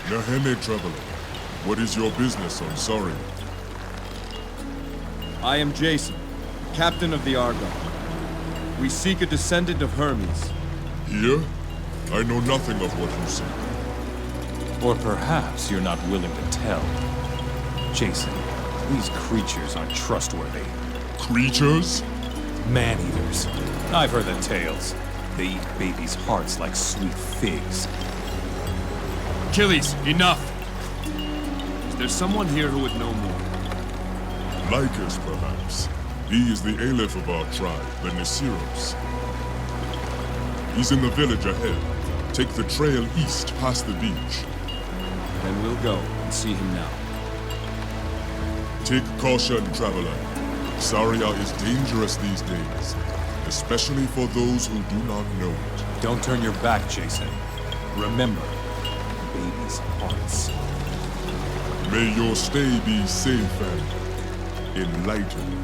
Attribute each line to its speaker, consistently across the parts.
Speaker 1: Nahene Traveler, what is your business on Sorry?
Speaker 2: I am Jason, captain of the Argonauts. We seek a descendant of Hermes.
Speaker 1: Here? I know nothing of what you say.
Speaker 3: Or perhaps you're not willing to tell. Jason, these creatures aren't trustworthy.
Speaker 1: Creatures?
Speaker 3: Man-eaters. I've heard the tales. They eat babies' hearts like sweet figs.
Speaker 2: Achilles, enough! Is there someone here who would know more?
Speaker 1: Lycus, perhaps. He is the Aleph of our tribe, the Nisiros. He's in the village ahead. Take the trail east past the beach.
Speaker 2: Then we'll go and see him now.
Speaker 1: Take caution, traveler. Saria is dangerous these days, especially for those who do not know it.
Speaker 3: Don't turn your back, Jason. Remember, babies' hearts.
Speaker 1: May your stay be safe and enlightened.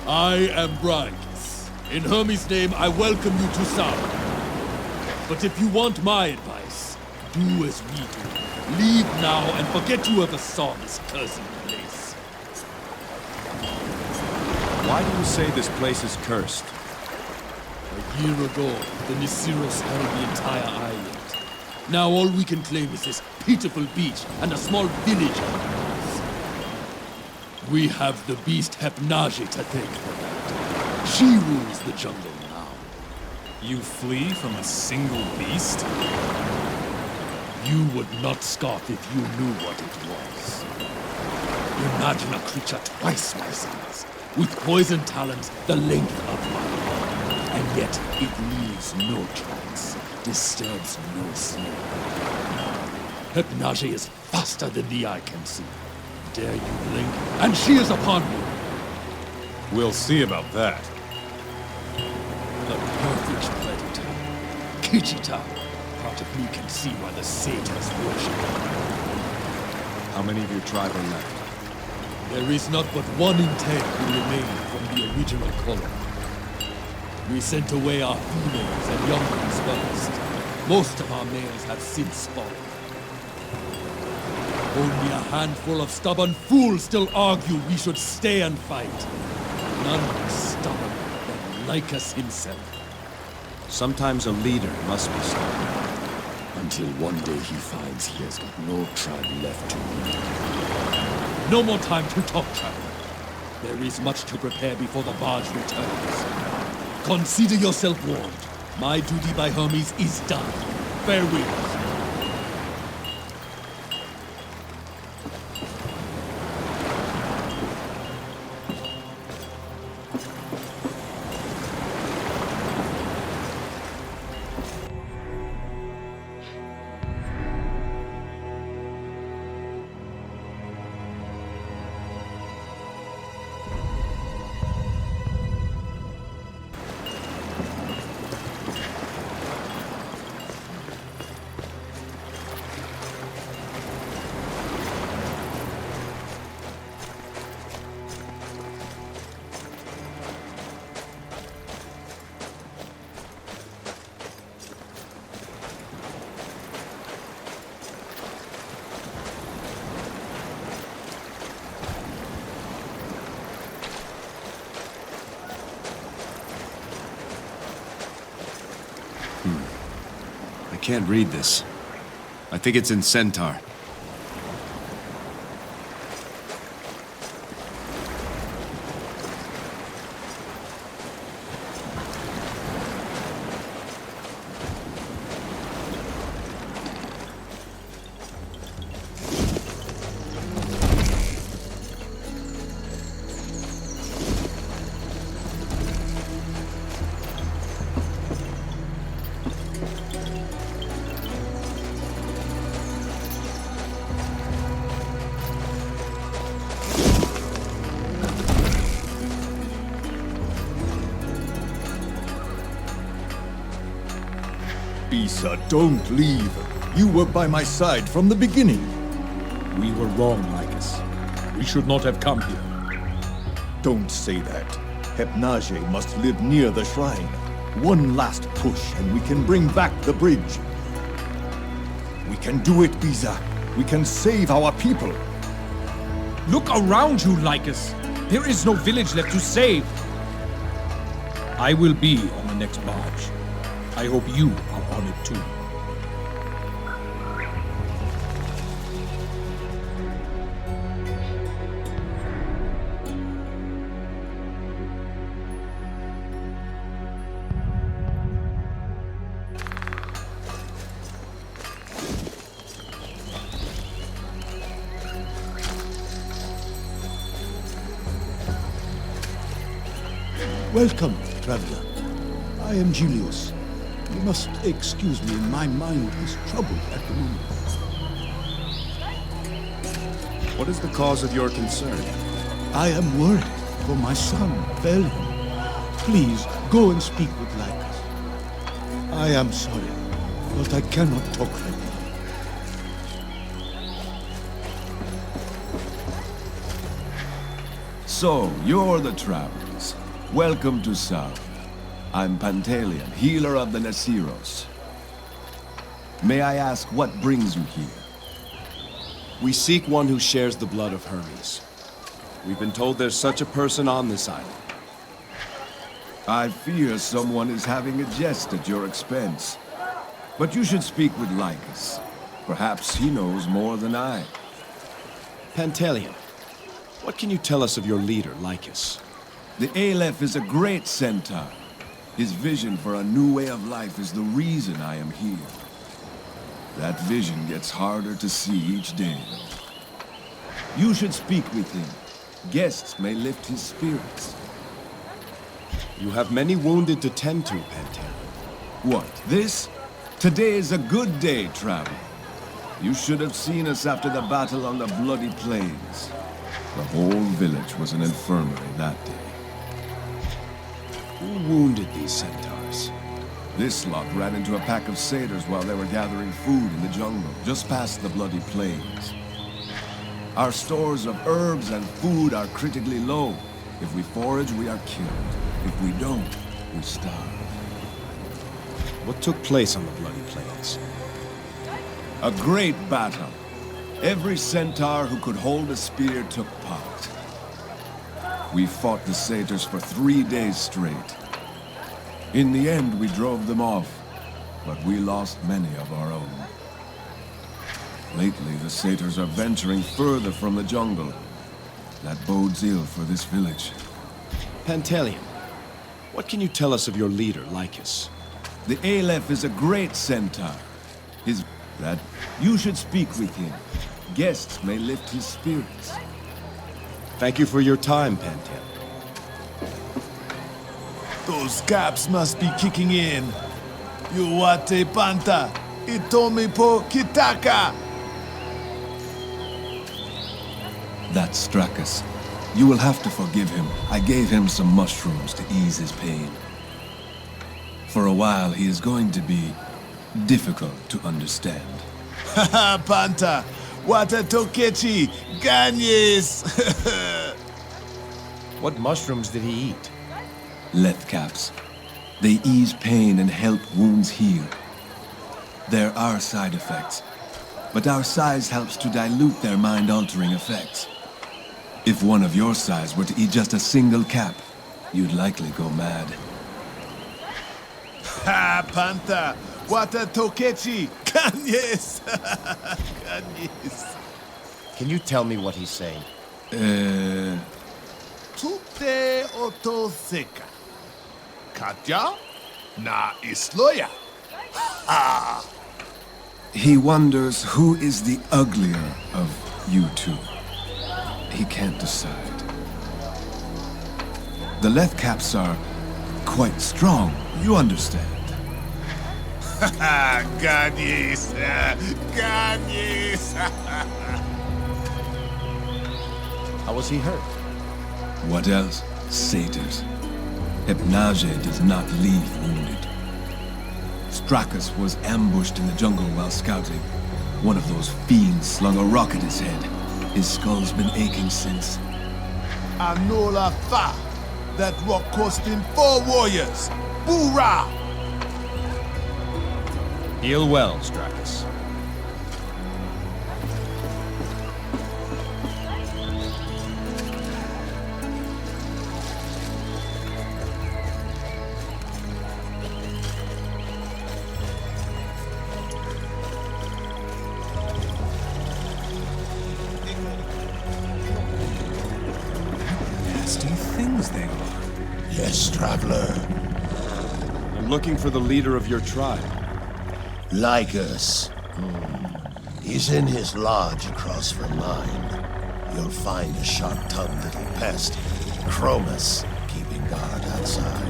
Speaker 4: I am Brides. In Hermes' name, I welcome you to Sarah. But if you want my advice, do as we do. Leave now and forget you ever saw this cursed place.
Speaker 2: Why do you say this place is cursed?
Speaker 4: A year ago, the Nisiros held the entire island. Now all we can claim is this pitiful beach and a small village on the coast. We have the beast Hepnage to thank for that. She rules the jungle now.
Speaker 3: You flee from a single beast?
Speaker 4: You would not scoff if you knew what it was. Imagine a creature twice my size, with poison talons the length of mine. And yet it leaves no tracks, disturbs no smell. Hepnage is faster than the eye can see. Dare you blink, and she is upon you!
Speaker 3: We'll see about that.
Speaker 4: The perfect predator. Kichita. Part of me can see why the satyrs worship her.
Speaker 2: How many of your tribe are left?
Speaker 4: There is not but 1 in 10 who remain from the original colony. We sent away our females and younglings first. Most of our males have since fallen. Only a handful of stubborn fools still argue we should stay and fight. None more stubborn than Lycus himself.
Speaker 2: Sometimes a leader must be stubborn.
Speaker 4: Until one day he finds he has got no tribe left to lead. No more time to talk, traveler. There is much to prepare before the barge returns. Consider yourself warned. My duty by Hermes is done. Farewell.
Speaker 2: I can't read this. I think it's in Centaur.
Speaker 5: Bisa, don't leave. You were by my side from the beginning.
Speaker 4: We were wrong, Lycus. We should not have come here.
Speaker 5: Don't say that. Hypnage must live near the shrine. One last push and we can bring back the bridge. We can do it, Bisa. We can save our people.
Speaker 6: Look around you, Lycus. There is no village left to save.
Speaker 4: I will be on the next barge. I hope you are on it too.
Speaker 7: Welcome, traveler. I am Julius. You must excuse me, my mind is troubled at the moment.
Speaker 2: What is the cause of your concern?
Speaker 7: I am worried for my son, Valiant. Please, go and speak with Lycus. I am sorry, but I cannot talk right now.
Speaker 8: So, you're the travelers. Welcome to South. I'm Pantaleon, healer of the Nasiros. May I ask what brings you here?
Speaker 2: We seek one who shares the blood of Hermes. We've been told there's such a person on this island.
Speaker 8: I fear someone is having a jest at your expense. But you should speak with Lycus. Perhaps he knows more than I.
Speaker 2: Pantaleon, what can you tell us of your leader, Lycus?
Speaker 8: The Aleph is a great centaur. His vision for a new way of life is the reason I am here. That vision gets harder to see each day. You should speak with him. Guests may lift his spirits.
Speaker 2: You have many wounded to tend to, Pantaleon.
Speaker 8: What, this? Today is a good day, traveler. You should have seen us after the battle on the bloody plains. The whole village was an infirmary that day.
Speaker 2: Who wounded these centaurs?
Speaker 8: This lot ran into a pack of satyrs while they were gathering food in the jungle, just past the bloody plains. Our stores of herbs and food are critically low. If we forage, we are killed. If we don't, we starve.
Speaker 2: What took place on the bloody plains?
Speaker 8: A great battle. Every centaur who could hold a spear took part. We fought the satyrs for 3 days straight. In the end, we drove them off, but we lost many of our own. Lately, the satyrs are venturing further from the jungle. That bodes ill for this village.
Speaker 2: Pantaleon, what can you tell us of your leader, Lycus?
Speaker 8: The Aleph is a great centaur. You should speak with him. Guests may lift his spirits.
Speaker 2: Thank you for your time, Pantaleon.
Speaker 9: Those caps must be kicking in. Yuwate Panta, Itomi po Kitaka.
Speaker 8: That's Strakus. You will have to forgive him. I gave him some mushrooms to ease his pain. For a while, he is going to be difficult to understand.
Speaker 9: Haha, Panta, Wata Tokechi, Ganyes.
Speaker 6: What mushrooms did he eat?
Speaker 8: Leth caps. They ease pain and help wounds heal. There are side effects, but our size helps to dilute their mind-altering effects. If one of your size were to eat just a single cap, you'd likely go mad.
Speaker 9: Ha, Panta, Wata Tokechi, Ganyes. Ganyes.
Speaker 6: Can you tell me what he's saying?
Speaker 9: Tute Otoseka. Katya? Na Isloya.
Speaker 8: He wonders who is the uglier of you two. He can't decide. The Leth caps are quite strong, you understand.
Speaker 9: Ganyes. Ganyes.
Speaker 6: How was he hurt?
Speaker 8: What else? Satyrs. Hypnage does not leave wounded. Stracus was ambushed in the jungle while scouting. One of those fiends slung a rock at his head. His skull's been aching since.
Speaker 9: Anola Fa! That rock cost him 4 warriors! Boorah!
Speaker 3: Heal well, Stracus. Nasty things they are.
Speaker 10: Yes, traveler.
Speaker 2: I'm looking for the leader of your tribe.
Speaker 10: Lycus. He's in his lodge across from mine. You'll find a sharp-tongued little pest, Chromus, keeping guard outside.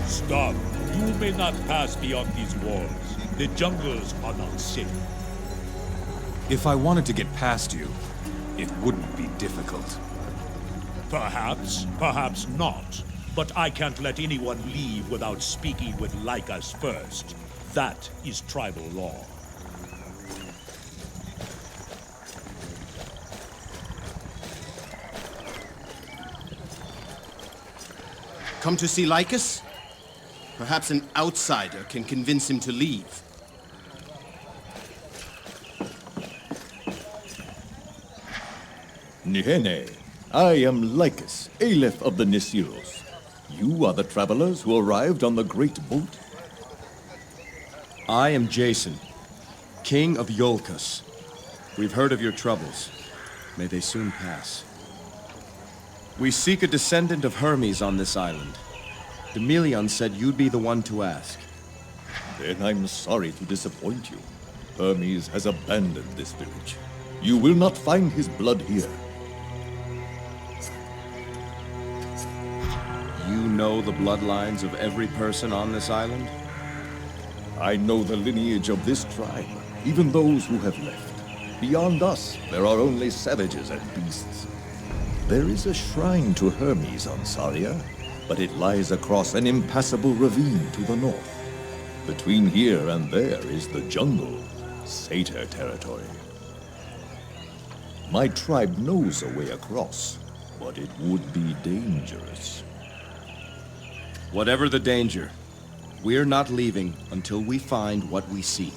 Speaker 4: Stop. You may not pass beyond these walls. The jungles are not safe.
Speaker 3: If I wanted to get past you, it wouldn't be difficult.
Speaker 4: Perhaps, perhaps not. But I can't let anyone leave without speaking with Lycus first. That is tribal law.
Speaker 11: Come to see Lycus? Perhaps an outsider can convince him to leave.
Speaker 5: Nihene, I am Lycus, Aleph of the Nisiros. You are the travelers who arrived on the great boat?
Speaker 2: I am Jason, King of Iolcus. We've heard of your troubles. May they soon pass. We seek a descendant of Hermes on this island. Demelion said you'd be the one to ask.
Speaker 5: Then I'm sorry to disappoint you. Hermes has abandoned this village. You will not find his blood here.
Speaker 2: You know the bloodlines of every person on this island?
Speaker 5: I know the lineage of this tribe, even those who have left. Beyond us, there are only savages and beasts. There is a shrine to Hermes on Saria, but it lies across an impassable ravine to the north. Between here and there is the jungle, Satyr territory. My tribe knows a way across, but it would be dangerous.
Speaker 2: Whatever the danger, we're not leaving until we find what we seek.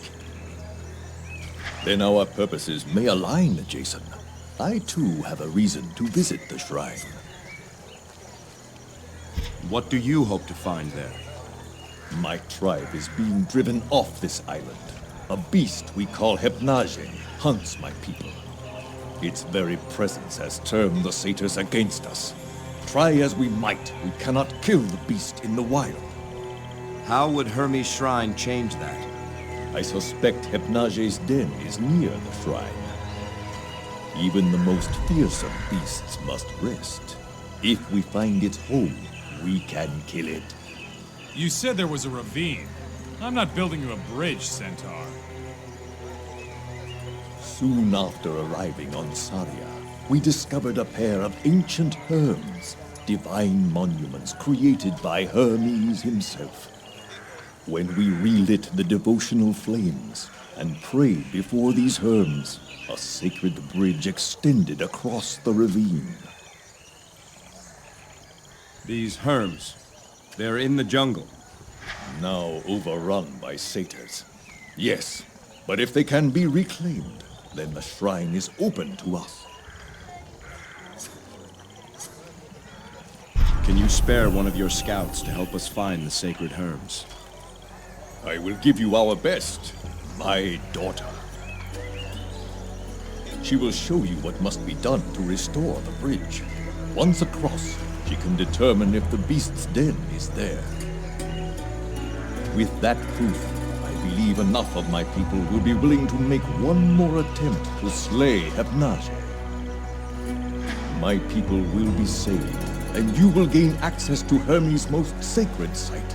Speaker 5: Then our purposes may align, Jason. I too have a reason to visit the shrine.
Speaker 2: What do you hope to find there?
Speaker 5: My tribe is being driven off this island. A beast we call Hypnage hunts my people. Its very presence has turned the satyrs against us. Try as we might, we cannot kill the beast in the wild.
Speaker 2: How would Hermes' shrine change that?
Speaker 5: I suspect Hypnage's den is near the shrine. Even the most fearsome beasts must rest. If we find its home, we can kill it.
Speaker 3: You said there was a ravine. I'm not building you a bridge, Centaur.
Speaker 5: Soon after arriving on Saria, we discovered a pair of ancient herms, divine monuments created by Hermes himself. When we relit the devotional flames and prayed before these herms, a sacred bridge extended across the ravine.
Speaker 2: These herms, they're in the jungle.
Speaker 5: Now overrun by satyrs. Yes, but if they can be reclaimed, then the shrine is open to us.
Speaker 2: Can you spare one of your scouts to help us find the sacred herms?
Speaker 5: I will give you our best, my daughter. She will show you what must be done to restore the bridge. Once across, she can determine if the beast's den is there. With that proof, I believe enough of my people will be willing to make one more attempt to slay Hypnage. My people will be saved, and you will gain access to Hermes' most sacred site.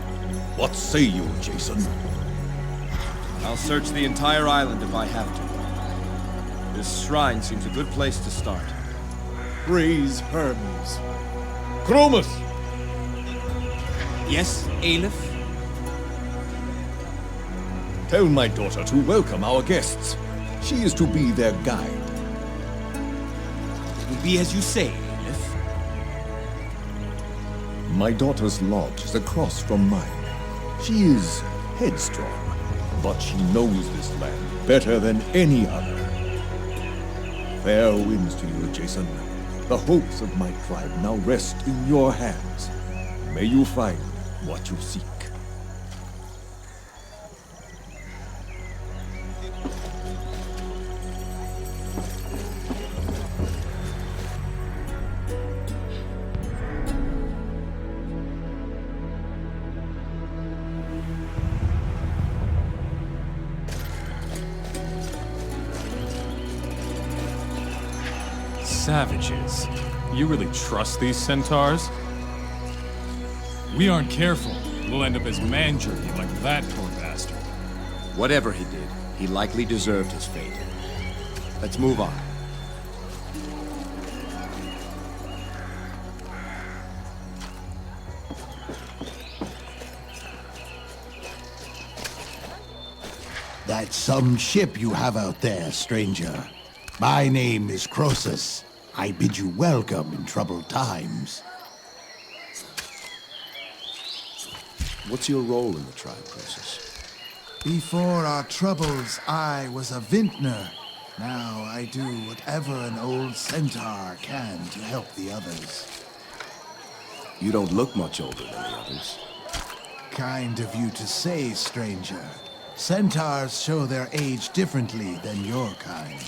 Speaker 5: What say you, Jason?
Speaker 2: I'll search the entire island if I have to. This shrine seems a good place to start.
Speaker 5: Praise Hermes. Chromus!
Speaker 11: Yes, Aleph?
Speaker 5: Tell my daughter to welcome our guests. She is to be their guide.
Speaker 11: It will be as you say, Aleph.
Speaker 5: My daughter's lodge is across from mine. She is headstrong, but she knows this land better than any other. Fair winds to you, Jason. The hopes of my tribe now rest in your hands. May you find what you seek.
Speaker 3: Savages. You really trust these centaurs? We aren't careful. We'll end up as man-jerky like that poor bastard.
Speaker 2: Whatever he did, he likely deserved his fate. Let's move on.
Speaker 10: That's some ship you have out there, stranger. My name is Croesus. I bid you welcome in troubled times.
Speaker 2: What's your role in the tribe, Croesus?
Speaker 9: Before our troubles, I was a vintner. Now I do whatever an old centaur can to help the others.
Speaker 2: You don't look much older than the others.
Speaker 9: Kind of you to say, stranger. Centaurs show their age differently than your kind.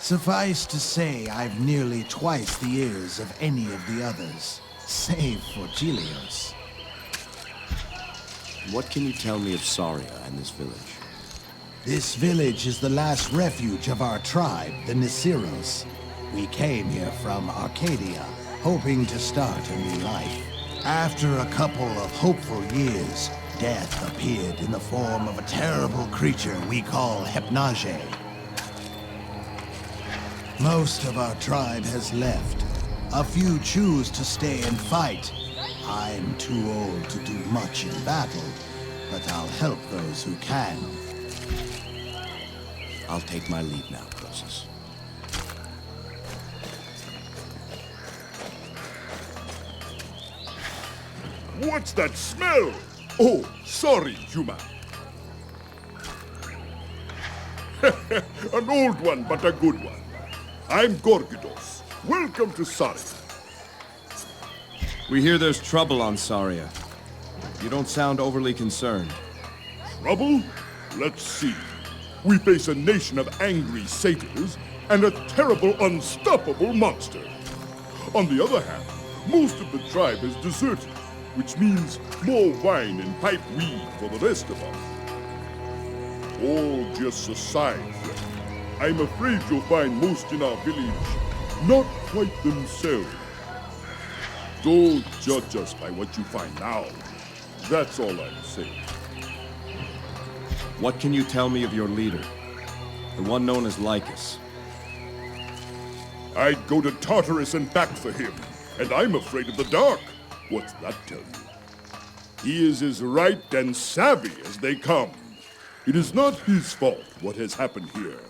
Speaker 9: Suffice to say, I've nearly twice the years of any of the others, save for Gilios.
Speaker 2: What can you tell me of Saria and this village?
Speaker 10: This village is the last refuge of our tribe, the Nisiros. We came here from Arcadia, hoping to start a new life. After a couple of hopeful years, death appeared in the form of a terrible creature we call Hypnage. Most of our tribe has left. A few choose to stay and fight. I'm too old to do much in battle, but I'll help those who can.
Speaker 2: I'll take my leave now, Croesus.
Speaker 1: What's that smell? Oh, sorry, human. An old one, but a good one. I'm Gorgidos. Welcome to Saria.
Speaker 2: We hear there's trouble on Saria. You don't sound overly concerned.
Speaker 1: Trouble? Let's see. We face a nation of angry satyrs and a terrible, unstoppable monster. On the other hand, most of the tribe is deserted, which means more wine and pipe weed for the rest of us. All just aside, friend. I'm afraid you'll find most in our village not quite themselves. Don't judge us by what you find now. That's all I'm saying.
Speaker 2: What can you tell me of your leader? The one known as Lycus.
Speaker 1: I'd go to Tartarus and back for him, and I'm afraid of the dark. What's that tell you? He is as right and savvy as they come. It is not his fault what has happened here.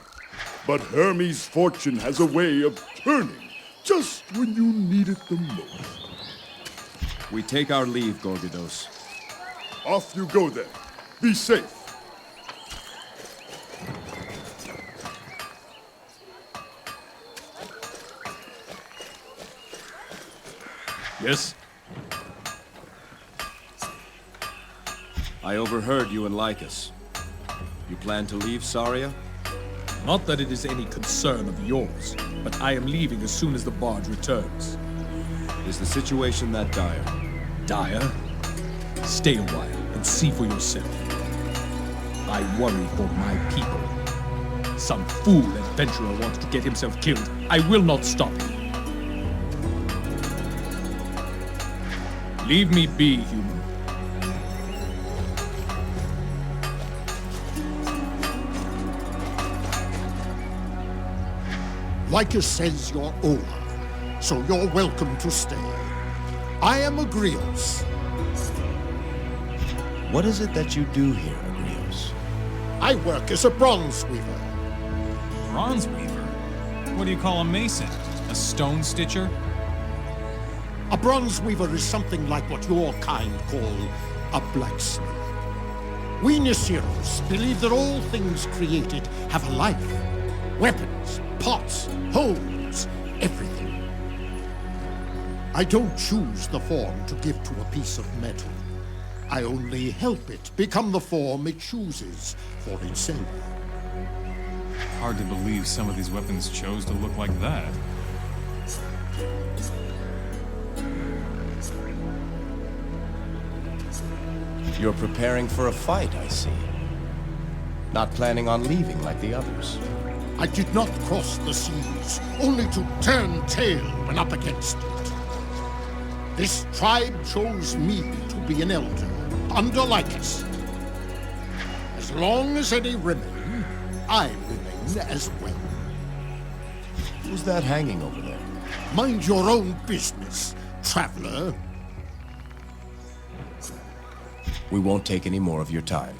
Speaker 1: But Hermes' fortune has a way of turning just when you need it the most.
Speaker 2: We take our leave, Gorgidos.
Speaker 1: Off you go then. Be safe.
Speaker 3: Yes?
Speaker 2: I overheard you and Lycus. You plan to leave Saria?
Speaker 6: Not that it is any concern of yours, but I am leaving as soon as the barge returns.
Speaker 2: Is the situation that dire?
Speaker 6: Dire? Stay a while and see for yourself. I worry for my people. Some fool adventurer wants to get himself killed. I will not stop him. Leave me be, human.
Speaker 12: Lycus says you're Ola, so you're welcome to stay. I am Agrios.
Speaker 2: What is it that you do here, Agrios?
Speaker 12: I work as a bronze weaver.
Speaker 3: Bronze weaver? What do you call a mason? A stone stitcher?
Speaker 12: A bronze weaver is something like what your kind call a blacksmith. We Nisiros believe that all things created have a life. Weapons, pots, homes, everything. I don't choose the form to give to a piece of metal. I only help it become the form it chooses for itself.
Speaker 3: Hard to believe some of these weapons chose to look like that.
Speaker 2: You're preparing for a fight, I see. Not planning on leaving like the others.
Speaker 12: I did not cross the seas, only to turn tail when up against it. This tribe chose me to be an elder, under Lycus. As long as any remain, I remain as well.
Speaker 2: Who's that hanging over there?
Speaker 12: Mind your own business, traveler.
Speaker 2: We won't take any more of your time.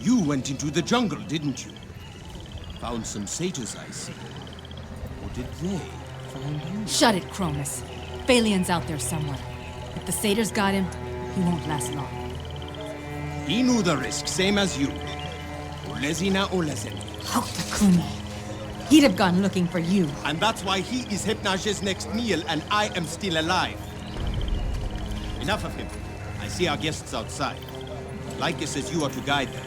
Speaker 11: You went into the jungle, didn't you? Found some satyrs, I see. Or did they find you?
Speaker 13: Shut it, Cronus. Phalian's out there somewhere. If the satyrs got him, he won't last long.
Speaker 11: He knew the risk, same as you. Olesina Olesen.
Speaker 13: Hauktakuni. He'd have gone looking for you.
Speaker 11: And that's why he is Hypnage's next meal and I am still alive. Enough of him. I see our guests outside. Lycus says you are to guide them.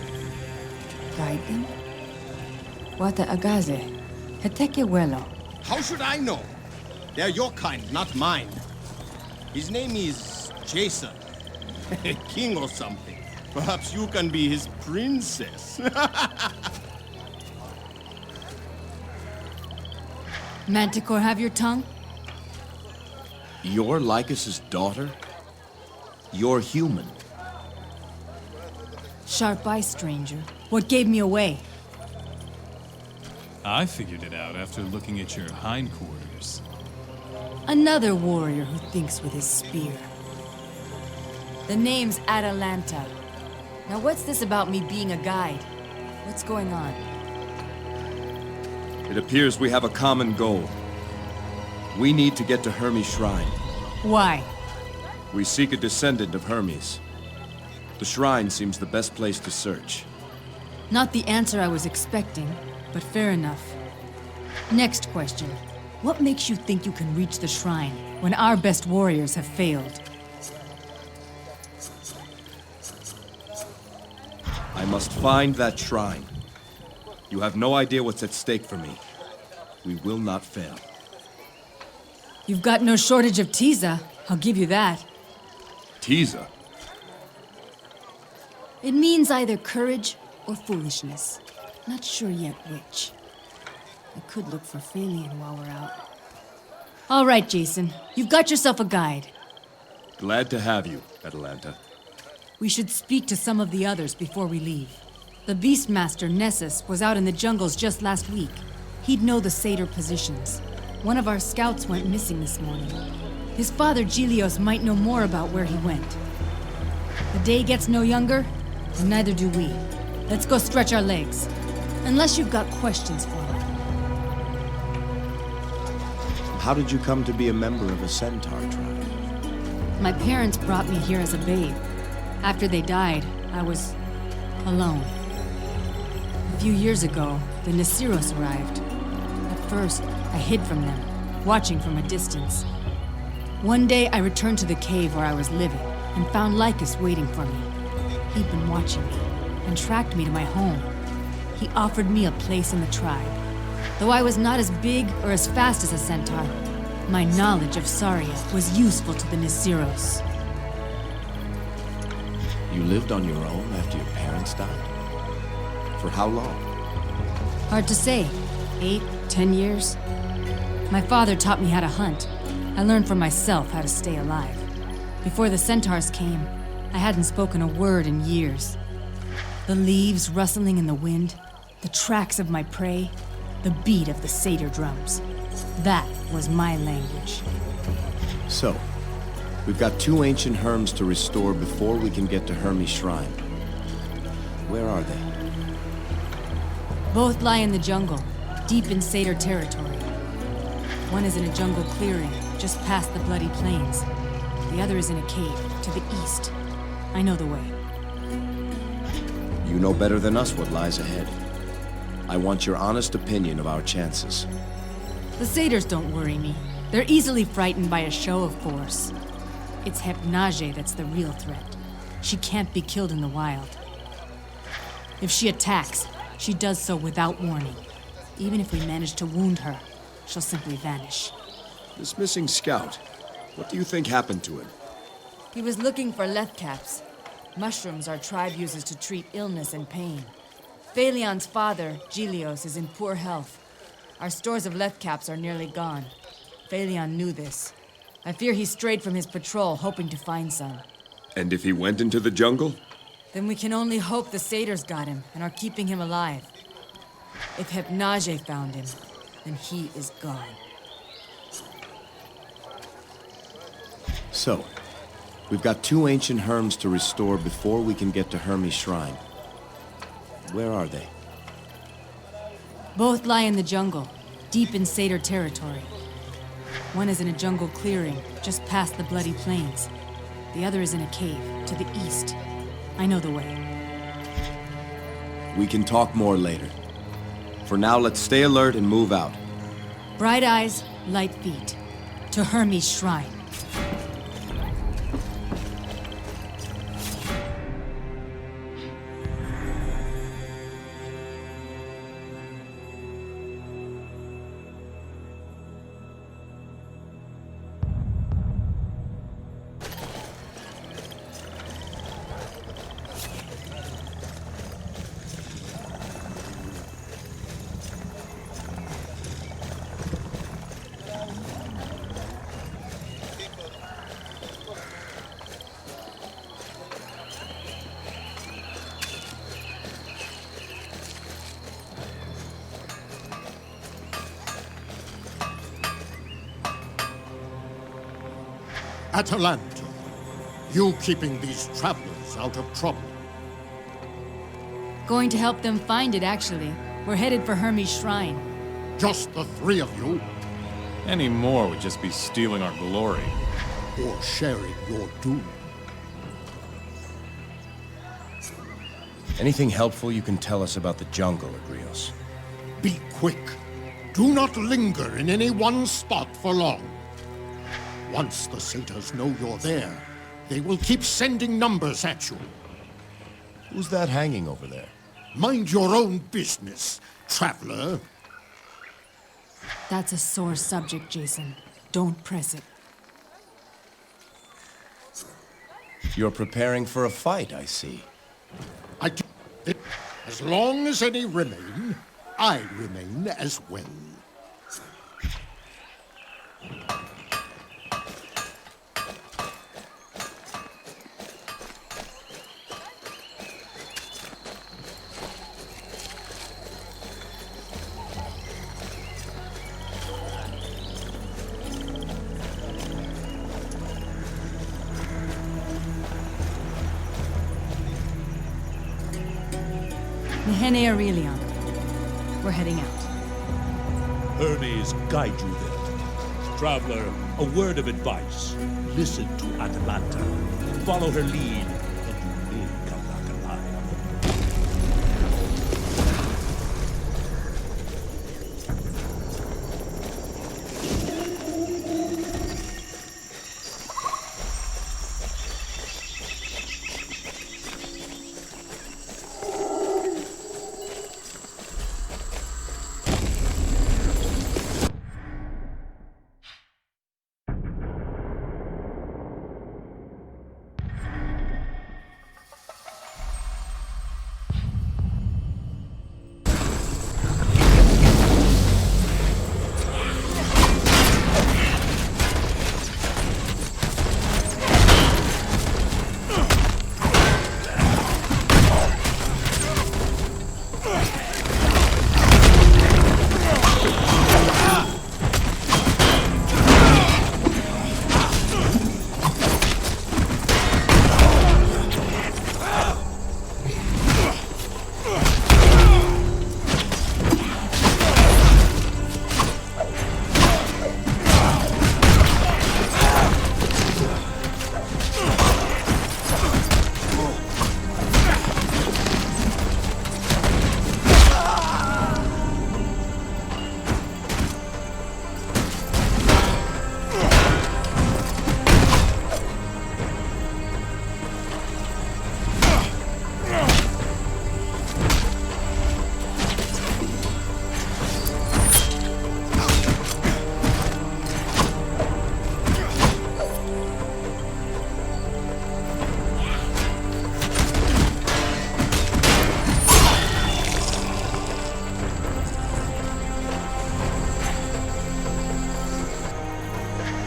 Speaker 13: Guide them? Wata agaze. Heteke welo.
Speaker 11: How should I know? They're your kind, not mine. His name is Jason. A king or something. Perhaps you can be his princess.
Speaker 13: Manticore have your tongue?
Speaker 2: You're Lycus's daughter? You're human.
Speaker 13: Sharp eye, stranger. What gave me away?
Speaker 3: I figured it out after looking at your hindquarters.
Speaker 13: Another warrior who thinks with his spear. The name's Atalanta. Now what's this about me being a guide? What's going on?
Speaker 2: It appears we have a common goal. We need to get to Hermes' shrine.
Speaker 13: Why?
Speaker 2: We seek a descendant of Hermes. The shrine seems the best place to search.
Speaker 13: Not the answer I was expecting, but fair enough. Next question. What makes you think you can reach the shrine when our best warriors have failed?
Speaker 2: I must find that shrine. You have no idea what's at stake for me. We will not fail.
Speaker 13: You've got no shortage of Tiza, I'll give you that.
Speaker 2: Tiza?
Speaker 13: It means either courage or foolishness. Not sure yet which. I could look for Phalian while we're out. All right, Jason. You've got yourself a guide.
Speaker 2: Glad to have you, Atalanta.
Speaker 13: We should speak to some of the others before we leave. The Beastmaster, Nessus, was out in the jungles just last week. He'd know the satyr positions. One of our scouts went missing this morning. His father, Gilios, might know more about where he went. The day gets no younger, and neither do we. Let's go stretch our legs. Unless you've got questions for me.
Speaker 2: How did you come to be a member of a centaur tribe?
Speaker 13: My parents brought me here as a babe. After they died, I was alone. A few years ago, the Nasiros arrived. At first, I hid from them, watching from a distance. One day, I returned to the cave where I was living and found Lycus waiting for me. He'd been watching me and tracked me to my home. He offered me a place in the tribe. Though I was not as big or as fast as a centaur, my knowledge of Saria was useful to the Nasiros.
Speaker 2: You lived on your own after your parents died? For how long?
Speaker 13: Hard to say. 8, 10 years? My father taught me how to hunt. I learned for myself how to stay alive. Before the centaurs came, I hadn't spoken a word in years. The leaves rustling in the wind, the tracks of my prey, the beat of the satyr drums. That was my language.
Speaker 2: So, we've got 2 ancient herms to restore before we can get to Hermes' shrine. Where are they?
Speaker 13: Both lie in the jungle, deep in satyr territory. One is in a jungle clearing, just past the bloody plains. The other is in a cave, to the east. I know the way.
Speaker 2: You know better than us what lies ahead. I want your honest opinion of our chances.
Speaker 13: The satyrs don't worry me. They're easily frightened by a show of force. It's Hepnage that's the real threat. She can't be killed in the wild. If she attacks, she does so without warning. Even if we manage to wound her, she'll simply vanish.
Speaker 2: This missing scout, what do you think happened to him?
Speaker 13: He was looking for lethcaps. Mushrooms our tribe uses to treat illness and pain. Phalion's father, Gilios, is in poor health. Our stores of lethcaps are nearly gone. Phalion knew this. I fear he strayed from his patrol, hoping to find some.
Speaker 2: And if he went into the jungle?
Speaker 13: Then we can only hope the satyrs got him and are keeping him alive. If Hepnage found him, then he is gone.
Speaker 2: So, we've got 2 ancient herms to restore before we can get to Hermes' shrine. Where are they?
Speaker 13: Both lie in the jungle, deep in satyr territory. One is in a jungle clearing, just past the bloody plains. The other is in a cave, to the east. I know the way.
Speaker 2: We can talk more later. For now, let's stay alert and move out.
Speaker 13: Bright eyes, light feet. To Hermes' shrine.
Speaker 12: Atalanto, you keeping these travelers out of trouble.
Speaker 13: Going to help them find it, actually. We're headed for Hermes' shrine.
Speaker 12: Just the 3 of you?
Speaker 3: Any more would just be stealing our glory.
Speaker 12: Or sharing your doom.
Speaker 2: Anything helpful you can tell us about the jungle, Agrios?
Speaker 12: Be quick. Do not linger in any one spot for long. Once the satyrs know you're there, they will keep sending numbers at you.
Speaker 2: Who's that hanging over there?
Speaker 12: Mind your own business, traveler.
Speaker 13: That's a sore subject, Jason. Don't press it.
Speaker 2: You're preparing for a fight, I see.
Speaker 12: As long as any remain, I remain as well.
Speaker 13: Nehene Aurelion. We're heading out.
Speaker 4: Hermes guide you there. Traveler, a word of advice. Listen to Atalanta. Follow her lead, and do me come back alive.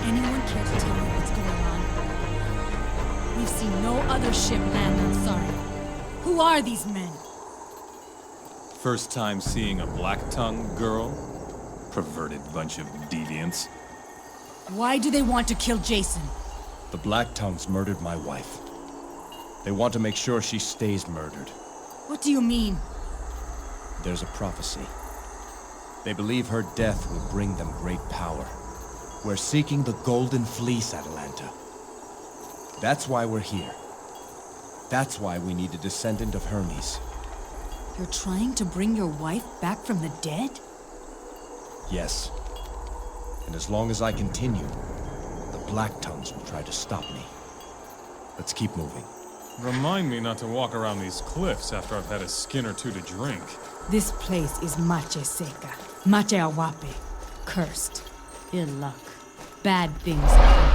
Speaker 13: Anyone care to tell me what's going on? We've seen no other ship land on Sari. Who are these men?
Speaker 3: First time seeing a black-tongued girl? Perverted bunch of deviants.
Speaker 13: Why do they want to kill Jason?
Speaker 2: The Black Tongues murdered my wife. They want to make sure she stays murdered.
Speaker 13: What do you mean?
Speaker 2: There's a prophecy. They believe her death will bring them great power. We're seeking the Golden Fleece, Atalanta. That's why we're here. That's why we need a descendant of Hermes.
Speaker 13: You're trying to bring your wife back from the dead?
Speaker 2: Yes. And as long as I continue, the Black Tongues will try to stop me. Let's keep moving.
Speaker 3: Remind me not to walk around these cliffs after I've had a skin or two to drink.
Speaker 13: This place is Mache Seca, Mache Awape. Cursed. Ill luck. Bad things happen.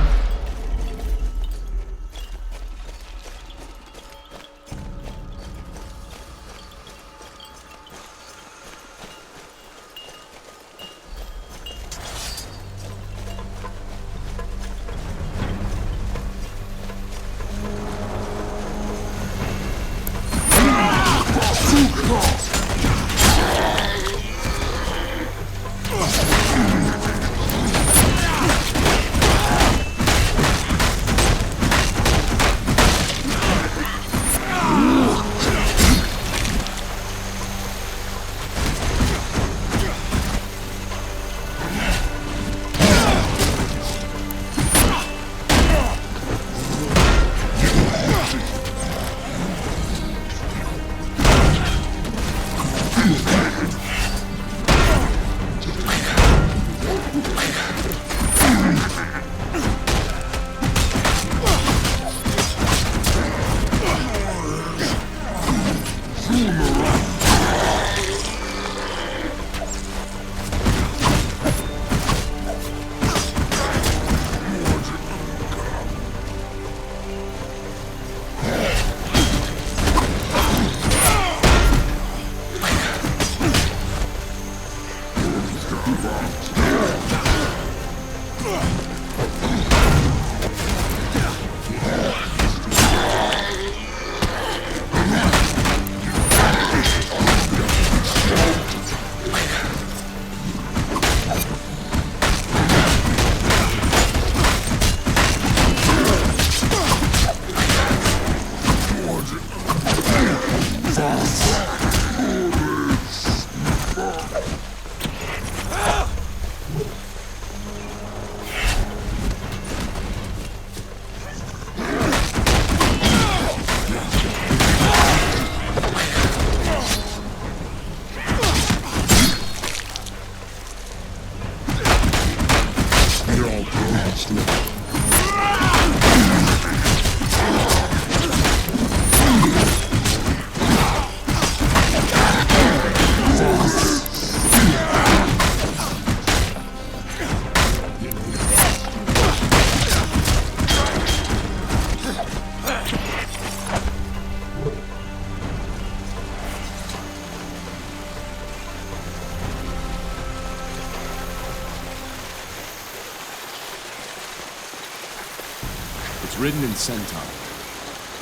Speaker 2: It's written in Centaur.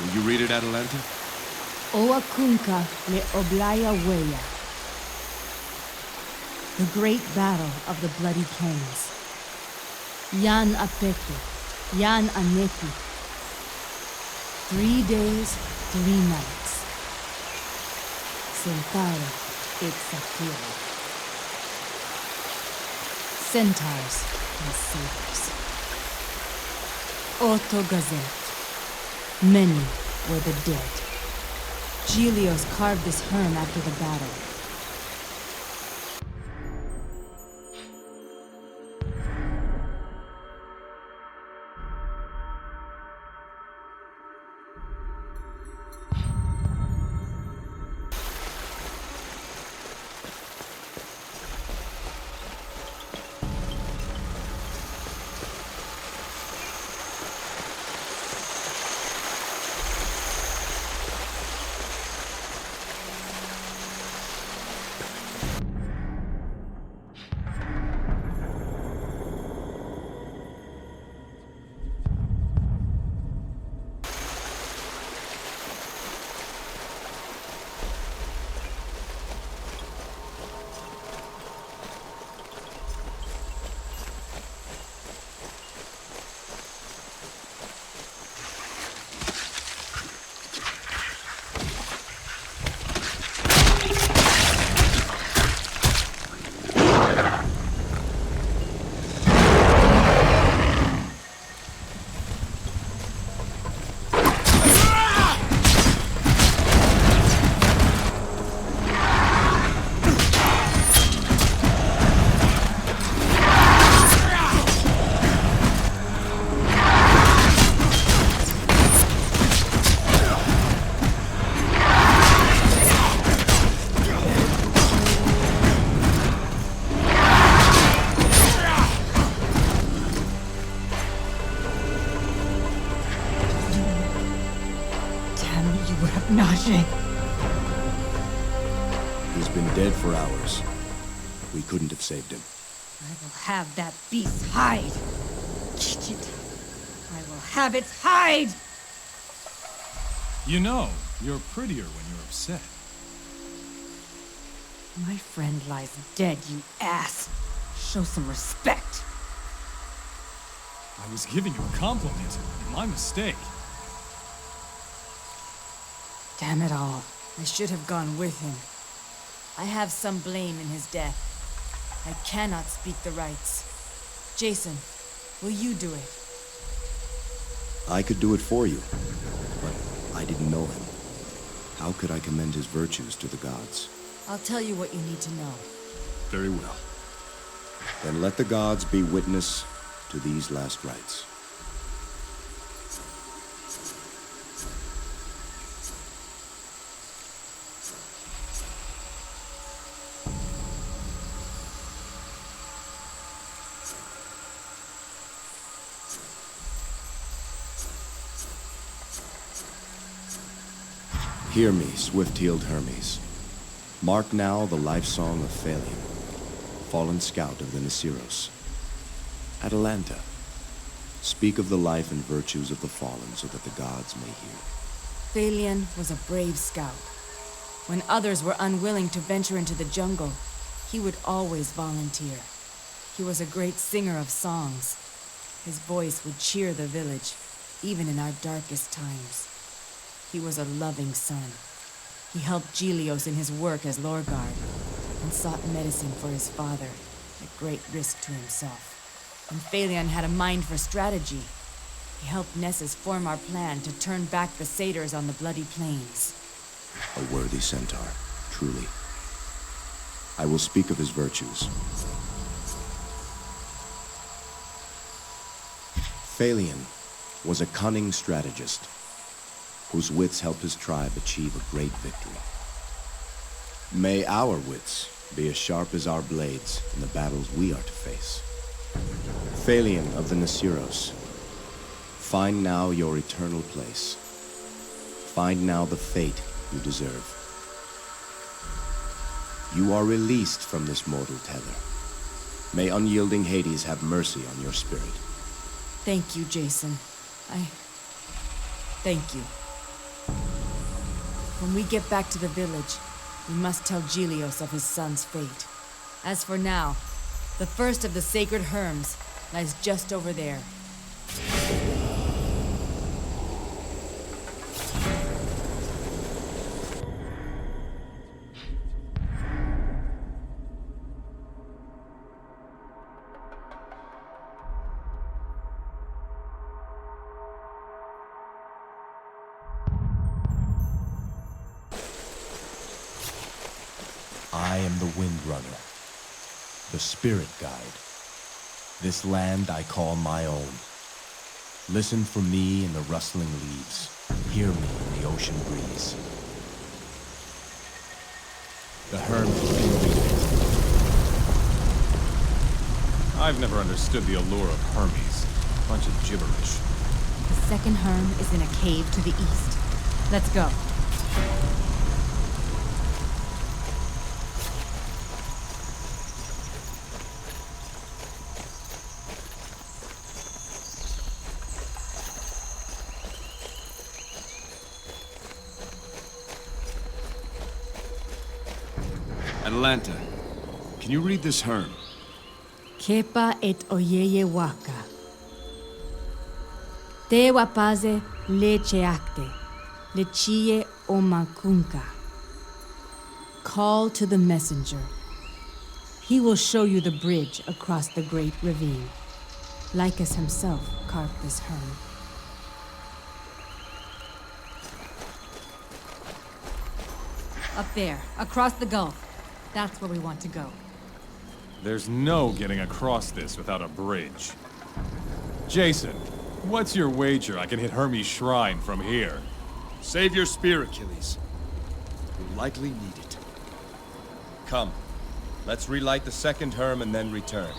Speaker 2: Will you read it, Atalanta?
Speaker 13: Oa kunka le oblaya weya. The great battle of the Bloody Plains. Yan apeke, yan aneki. 3 days, 3 nights. Centaur et Saphira. Centaurs and satyrs. Otto Gazette. Many were the dead. Gelios carved this herm after the battle.
Speaker 2: He's been dead for hours. We couldn't have saved him.
Speaker 13: I will have that beast's hide. Kitchit. I will have its hide!
Speaker 3: You know, you're prettier when you're upset.
Speaker 13: My friend lies dead, you ass. Show some respect.
Speaker 3: I was giving you a compliment. My mistake.
Speaker 13: Damn it all. I should have gone with him. I have some blame in his death. I cannot speak the rights. Jason, will you do it?
Speaker 2: I could do it for you, but I didn't know him. How could I commend his virtues to the gods?
Speaker 13: I'll tell you what you need to know.
Speaker 2: Very well. Then let the gods be witness to these last rites. Hear me, swift-heeled Hermes. Mark now the life song of Phalion, fallen scout of the Nisiros. Atalanta, speak of the life and virtues of the fallen so that the gods may hear.
Speaker 13: Phalion was a brave scout. When others were unwilling to venture into the jungle, he would always volunteer. He was a great singer of songs. His voice would cheer the village, even in our darkest times. He was a loving son. He helped Gelios in his work as Lorguard, and sought medicine for his father, at great risk to himself. And Phalion had a mind for strategy. He helped Nessus form our plan to turn back the satyrs on the Bloody Plains.
Speaker 2: A worthy centaur, truly. I will speak of his virtues. Phalion was a cunning strategist, whose wits helped his tribe achieve a great victory. May our wits be as sharp as our blades in the battles we are to face. Phalion of the Nisiros, find now your eternal place. Find now the fate you deserve. You are released from this mortal tether. May unyielding Hades have mercy on your spirit.
Speaker 13: Thank you, Jason. Thank you. When we get back to the village, we must tell Gelios of his son's fate. As for now, the first of the sacred Herms lies just over there.
Speaker 2: I am the Windrunner, the Spirit Guide. This land I call my own. Listen for me in the rustling leaves. Hear me in the ocean breeze. The Herms will be reading.
Speaker 3: I've never understood the allure of Hermes. Bunch of gibberish.
Speaker 13: The second Herm is in a cave to the east. Let's go.
Speaker 2: Atlanta, can you read this Herm?
Speaker 13: Kepa et oyeye waka. Te wapaze leche acte. Lechie omakunka. Call to the messenger. He will show you the bridge across the great ravine. Lycus himself carved this Herm. Up there, across the gulf. That's where we want to go.
Speaker 3: There's no getting across this without a bridge. Jason, what's your wager I can hit Hermes' shrine from here?
Speaker 2: Save your spear, Achilles. You'll likely need it. Come, let's relight the second Herm and then return.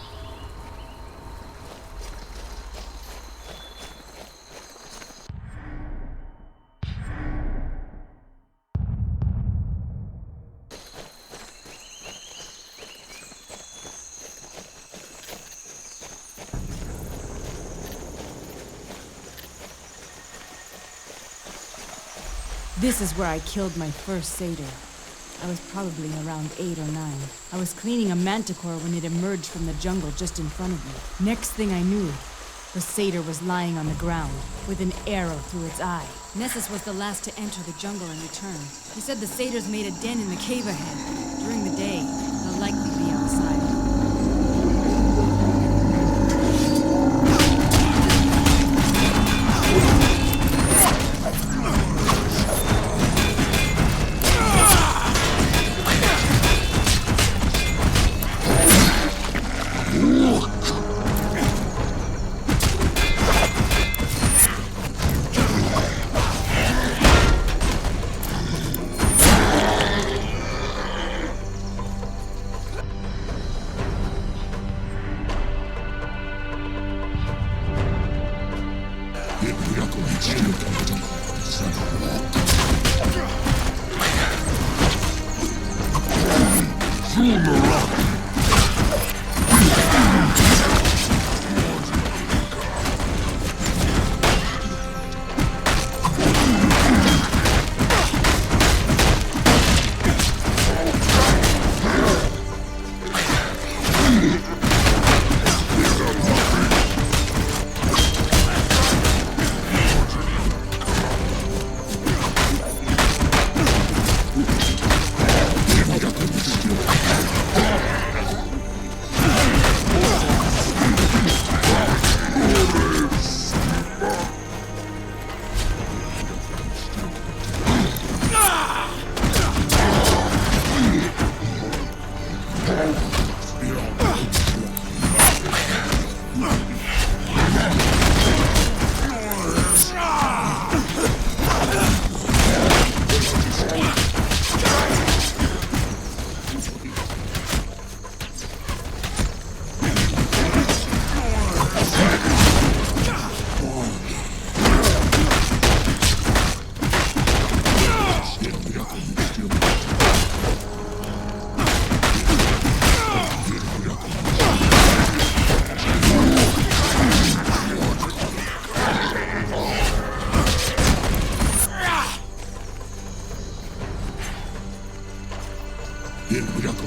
Speaker 13: This is where I killed my first satyr. I was probably around 8 or 9. I was cleaning a manticore when it emerged from the jungle just in front of me. Next thing I knew, the satyr was lying on the ground, with an arrow through its eye. Nessus was the last to enter the jungle and return. He said the satyrs made a den in the cave ahead. During the day, they'll likely be outside.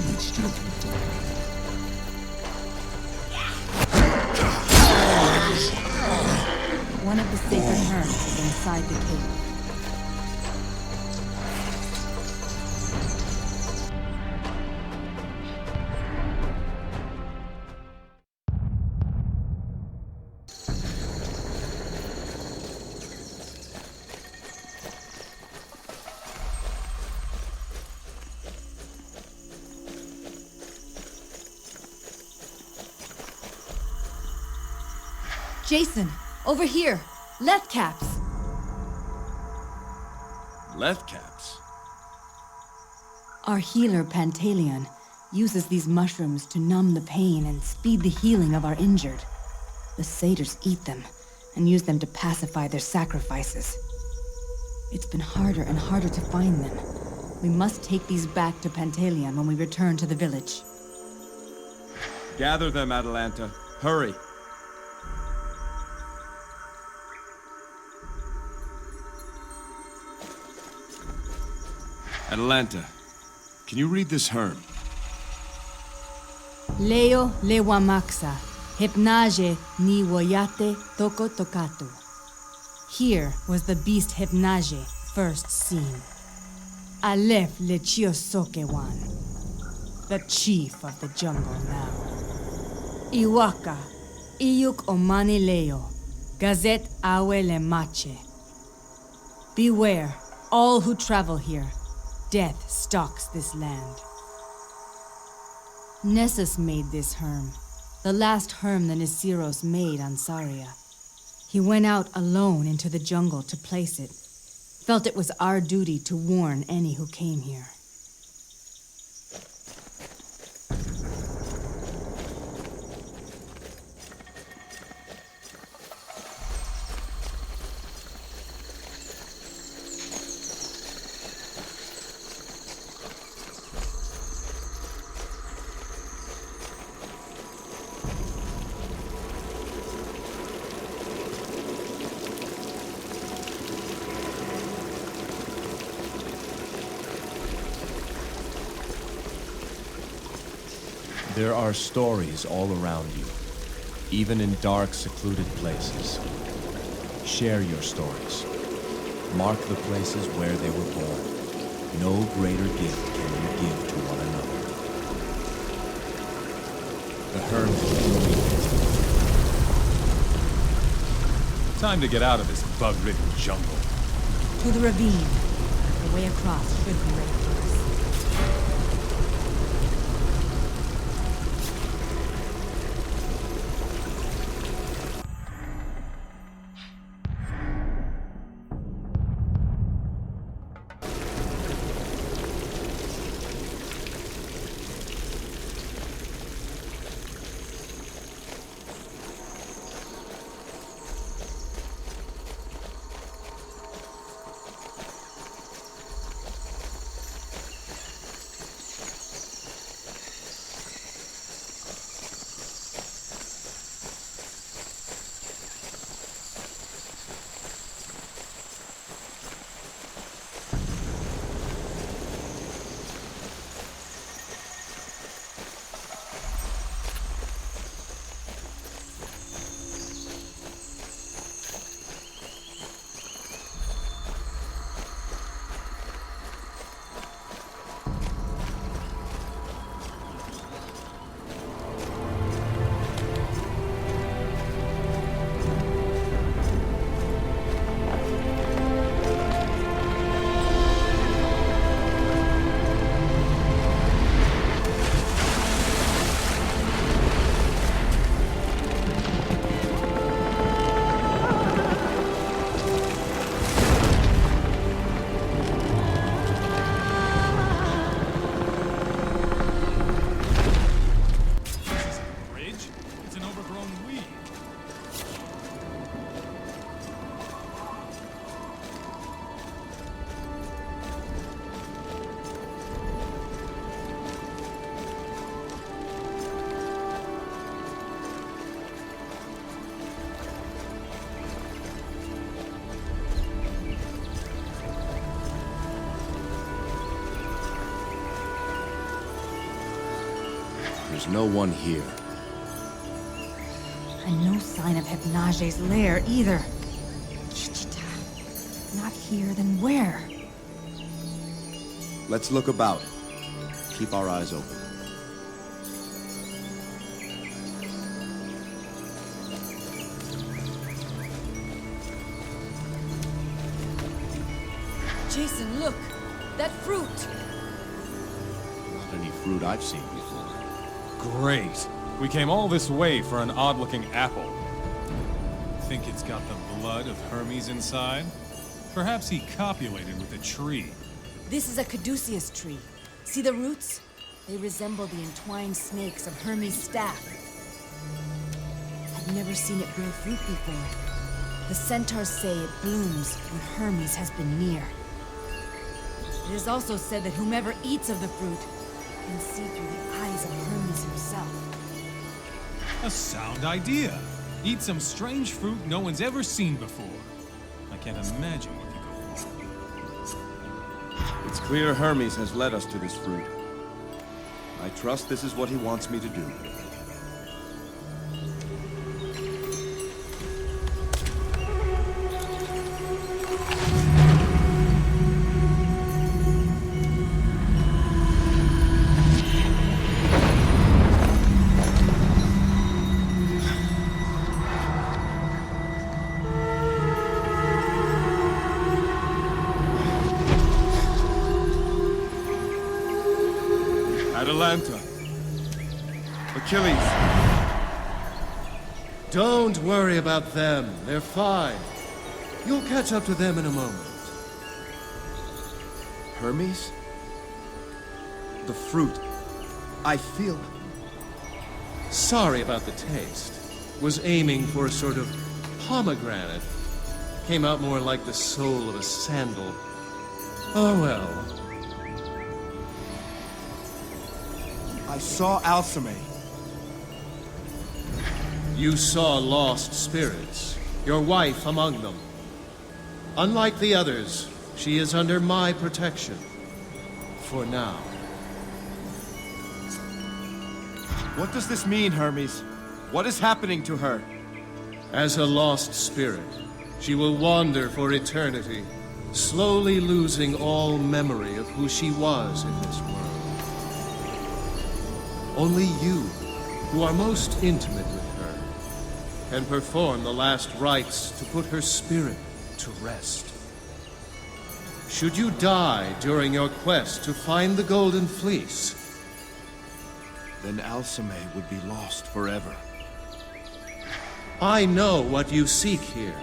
Speaker 4: reached your victim.
Speaker 13: One of the sacred herms is inside the cave. Jason, over here! Left caps!
Speaker 2: Left caps?
Speaker 13: Our healer, Pantaleon, uses these mushrooms to numb the pain and speed the healing of our injured. The satyrs eat them and use them to pacify their sacrifices. It's been harder and harder to find them. We must take these back to Pantaleon when we return to the village.
Speaker 2: Gather them, Atalanta. Hurry! Atalanta, can you read this herm?
Speaker 13: Leo lewamaxa, hypnage ni woyate toko tokatu. Here was the beast Hypnage first seen. Aleph lechiosokewan, the chief of the jungle now. Iwaka, iyuk omani leo, gazet awe lemache. Beware, all who travel here. Death stalks this land. Nessus made this herm, the last herm the Nisiros made on Saria. He went out alone into the jungle to place it. Felt it was our duty to warn any who came here.
Speaker 2: There are stories all around you, even in dark, secluded places. Share your stories. Mark the places where they were born. No greater gift can you give to one another. The herms will
Speaker 3: Time to get out of this bug-ridden jungle.
Speaker 13: To the ravine. The way across should be ready for us.
Speaker 2: There's no one here.
Speaker 13: And no sign of Hypnage's lair either. Chichita. Not here, then where?
Speaker 2: Let's look about. Keep our eyes open.
Speaker 13: Jason, look! That fruit!
Speaker 2: Not any fruit I've seen before.
Speaker 3: Great. We came all this way for an odd-looking apple. Think it's got the blood of Hermes inside? Perhaps he copulated with a tree.
Speaker 13: This is a caduceus tree. See the roots? They resemble the entwined snakes of Hermes' staff. I've never seen it bear fruit before. The centaurs say it blooms when Hermes has been near. It is also said that whomever eats of the fruit can see through the eyes of Hermes himself.
Speaker 3: A sound idea. Eat some strange fruit no one's ever seen before. I can't imagine what could go wrong.
Speaker 2: It's clear Hermes has led us to this fruit. I trust this is what he wants me to do. Atalanta. Achilles.
Speaker 11: Don't worry about them. They're fine. You'll catch up to them in a moment.
Speaker 2: Hermes? The fruit. I feel...
Speaker 11: Sorry about the taste. Was aiming for a sort of pomegranate. Came out more like the sole of a sandal. Oh well.
Speaker 2: I saw Alcime.
Speaker 11: You saw lost spirits, your wife among them. Unlike the others, she is under my protection. For now.
Speaker 2: What does this mean, Hermes? What is happening to her?
Speaker 11: As a lost spirit, she will wander for eternity, slowly losing all memory of who she was in this world. Only you, who are most intimate with her, can perform the last rites to put her spirit to rest. Should you die during your quest to find the Golden Fleece,
Speaker 2: then Alcime would be lost forever.
Speaker 11: I know what you seek here,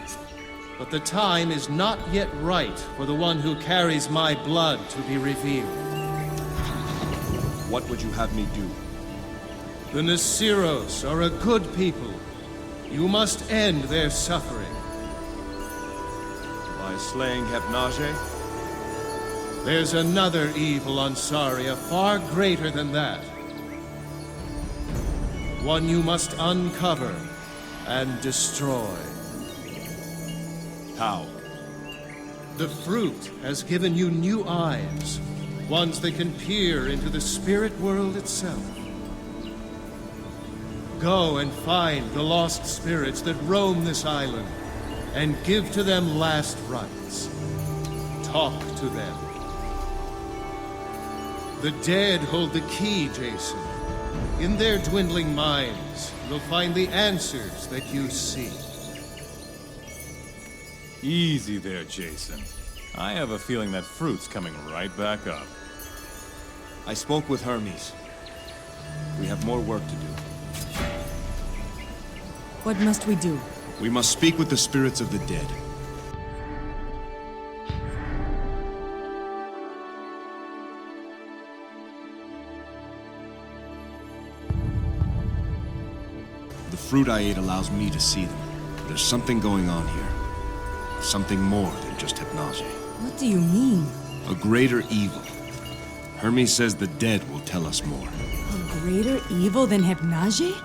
Speaker 11: but the time is not yet right for the one who carries my blood to be revealed.
Speaker 2: What would you have me do?
Speaker 11: The Nasiros are a good people. You must end their suffering.
Speaker 2: By slaying Hypnage?
Speaker 11: There's another evil on Saria far greater than that. One you must uncover and destroy.
Speaker 2: How?
Speaker 11: The fruit has given you new eyes, ones that can peer into the spirit world itself. Go and find the lost spirits that roam this island, and give to them last rites. Talk to them. The dead hold the key, Jason. In their dwindling minds, you'll find the answers that you seek.
Speaker 3: Easy there, Jason. I have a feeling that fruit's coming right back up.
Speaker 2: I spoke with Hermes. We have more work to do.
Speaker 13: What must we do?
Speaker 2: We must speak with the spirits of the dead. The fruit I ate allows me to see them. There's something going on here. Something more than just Hypnage.
Speaker 13: What do you mean?
Speaker 2: A greater evil. Hermes says the dead will tell us more.
Speaker 13: A greater evil than Hypnage?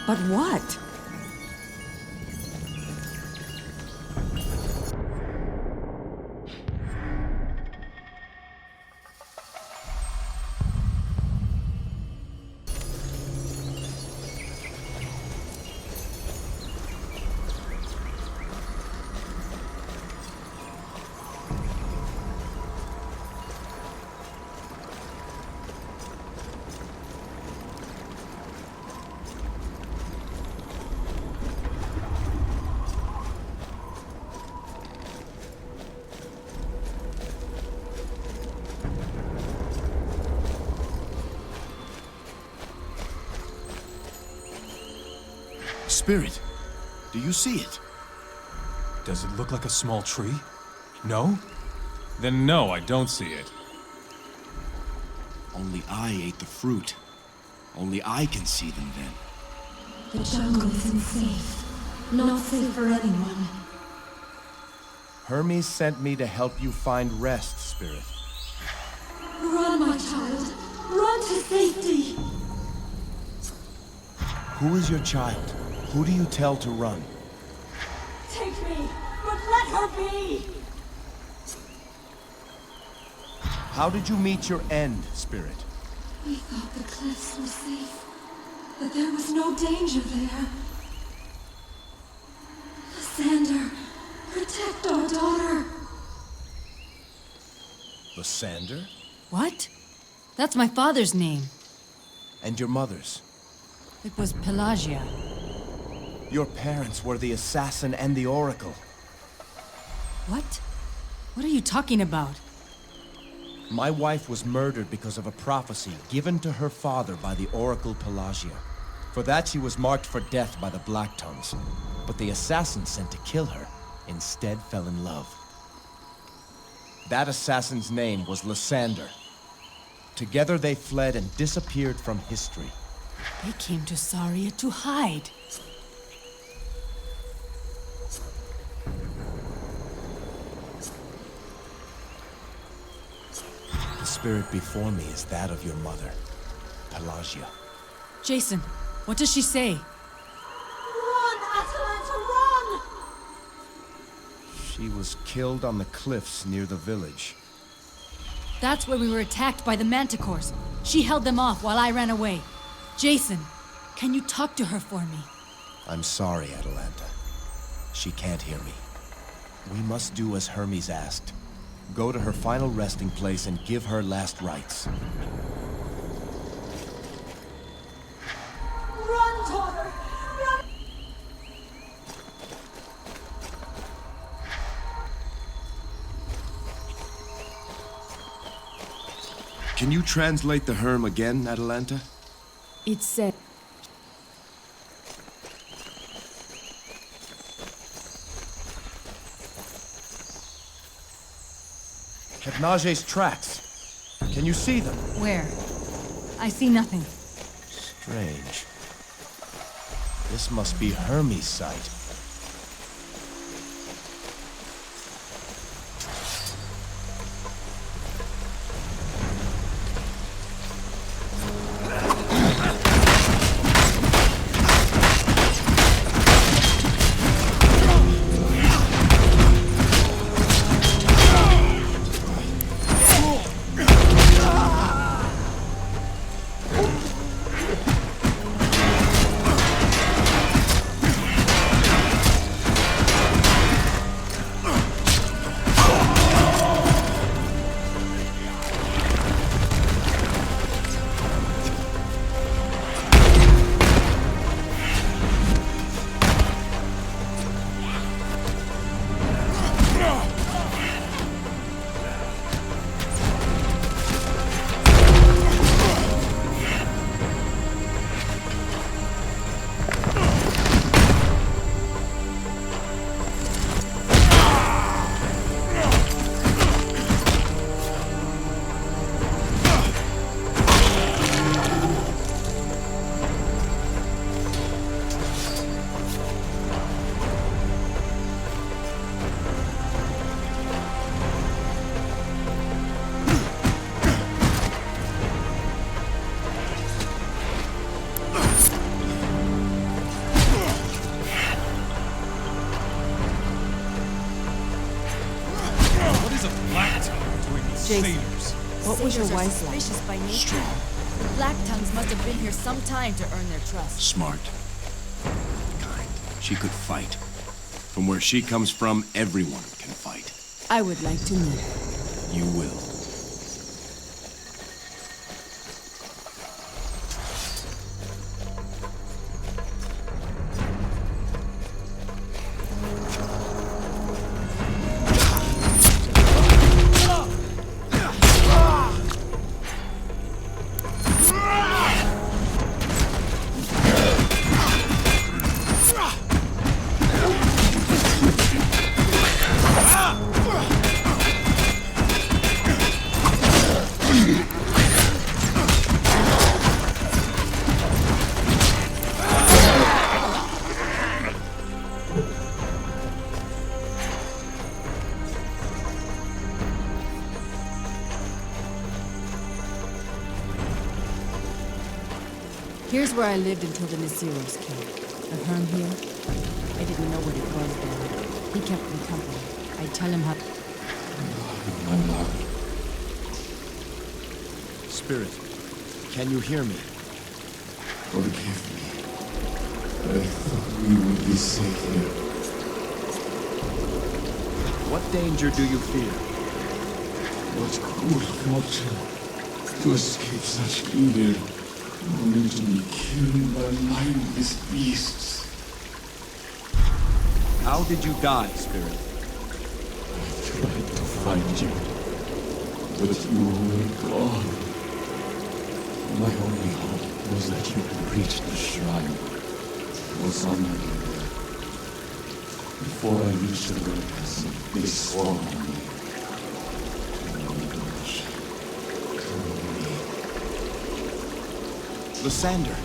Speaker 13: But what?
Speaker 2: Spirit, do you see it?
Speaker 3: Does it look like a small tree? No? Then no, I don't see it.
Speaker 2: Only I ate the fruit. Only I can see them then.
Speaker 14: The jungle isn't safe. Not safe for anyone.
Speaker 2: Hermes sent me to help you find rest, Spirit.
Speaker 14: Run, my child. Run to safety.
Speaker 2: Who is your child? Who do you tell to run?
Speaker 14: Take me, but let her be.
Speaker 2: How did you meet your end, Spirit?
Speaker 14: We thought the cliffs were safe, but there was no danger there. Lysander, protect our daughter.
Speaker 2: Lysander?
Speaker 13: What? That's my father's name.
Speaker 2: And your mother's?
Speaker 13: It was Pelagia.
Speaker 2: Your parents were the assassin and the oracle.
Speaker 13: What? What are you talking about?
Speaker 2: My wife was murdered because of a prophecy given to her father by the oracle Pelagia. For that she was marked for death by the Black Tongues. But the assassin sent to kill her instead fell in love. That assassin's name was Lysander. Together they fled and disappeared from history.
Speaker 13: They came to Saria to hide.
Speaker 2: The spirit before me is that of your mother, Pelagia.
Speaker 13: Jason, what does she say?
Speaker 14: Run, Atalanta, run!
Speaker 2: She was killed on the cliffs near the village.
Speaker 13: That's where we were attacked by the manticores. She held them off while I ran away. Jason, can you talk to her for me?
Speaker 2: I'm sorry, Atalanta. She can't hear me. We must do as Hermes asked. Go to her final resting place and give her last rites.
Speaker 14: Run, daughter! Run!
Speaker 2: Can you translate the Herm again, Atalanta?
Speaker 13: It said...
Speaker 2: Kepnage's tracks. Can you see them?
Speaker 13: Where? I see nothing.
Speaker 2: Strange. This must be Hermes' site.
Speaker 13: Jason, what was your wife's like? Suspicious by nature.
Speaker 15: Strong.
Speaker 13: The Black Tongues must have been here some time to earn their trust.
Speaker 15: Smart.
Speaker 2: Kind. She could fight. From where she comes from, everyone can fight.
Speaker 13: I would like to meet her.
Speaker 2: You will.
Speaker 13: Here's where I lived until the Nasiros came. The Herm here? I didn't know what it was then. He kept me company. I'd tell him how...
Speaker 7: My love.
Speaker 2: Spirit, can you hear me?
Speaker 7: Forgive me. I thought we would be safe here.
Speaker 2: What danger do you fear?
Speaker 7: What cruel fortune to escape such evil, only to be killed by mindless beasts.
Speaker 2: How did you die, Spirit?
Speaker 7: I tried to find you, but you were gone. My only hope was that you could reach the shrine. Was on my way there. Before I reached the Argonauts, they swarmed on me. Oh gosh.
Speaker 2: Lysander,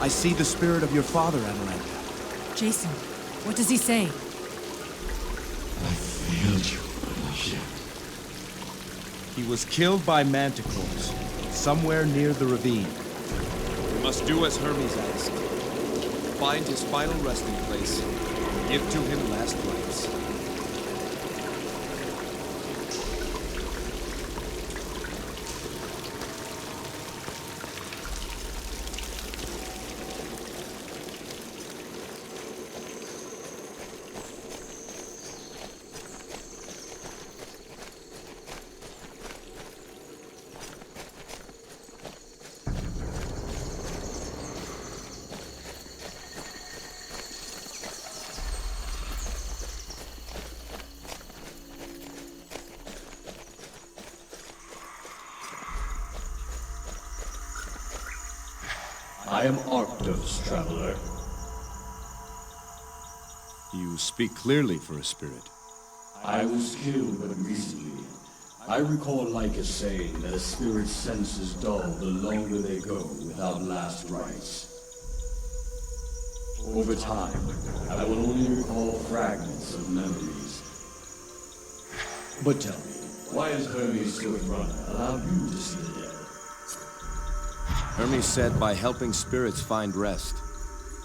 Speaker 2: I see the spirit of your father, Amarantha.
Speaker 13: Jason, what does he say?
Speaker 7: I failed you, Anastasia.
Speaker 2: He was killed by manticores, somewhere near the ravine. We must do as Hermes asked. Find his final resting place, and give to him last rites.
Speaker 5: I am Arctos, traveler.
Speaker 2: You speak clearly for a spirit.
Speaker 5: I was killed but recently. I recall Lycus saying that a spirit's senses dull the longer they go without last rites. Over time, I will only recall fragments of memories. But tell me, why has Hermes Swift-Runner allowed you to see the dead?
Speaker 2: Hermes said by helping spirits find rest,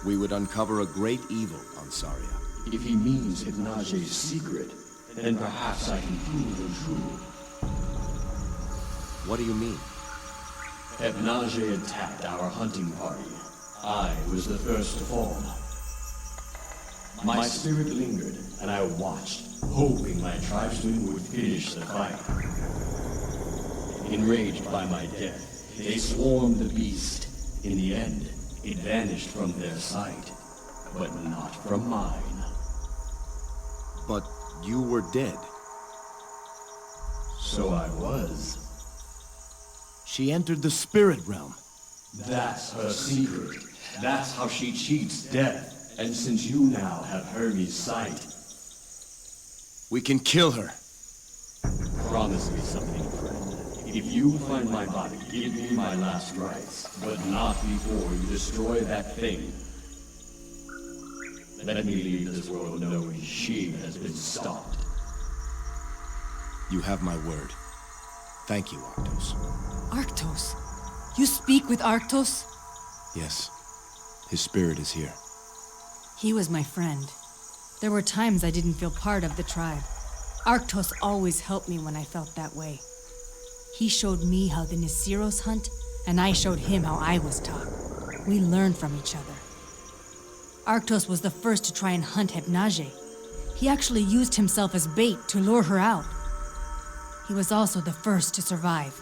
Speaker 2: we would uncover a great evil on Saria.
Speaker 5: If he means Hypnage's secret, then perhaps I can prove him true.
Speaker 2: What do you mean?
Speaker 5: Hypnage attacked our hunting party. I was the first to fall. My spirit lingered, and I watched, hoping my tribesmen would finish the fight. Enraged by my death, they swarmed the beast. In the end, it vanished from their sight, but not from mine.
Speaker 2: But you were dead.
Speaker 5: So I was.
Speaker 2: She entered the spirit realm.
Speaker 5: That's her secret. That's how she cheats death. And since you now have Hermes' sight...
Speaker 2: We can kill her.
Speaker 5: Promise me something, friend. If you find my body, give me my last rites. But not before you destroy that thing. Let me leave this world knowing she has been stopped.
Speaker 2: You have my word. Thank you, Arctos.
Speaker 13: Arctos? You speak with Arctos?
Speaker 2: Yes. His spirit is here.
Speaker 13: He was my friend. There were times I didn't feel part of the tribe. Arctos always helped me when I felt that way. He showed me how the Nasiros hunt, and I showed him how I was taught. We learned from each other. Arctos was the first to try and hunt Hypnage. He actually used himself as bait to lure her out. He was also the first to survive.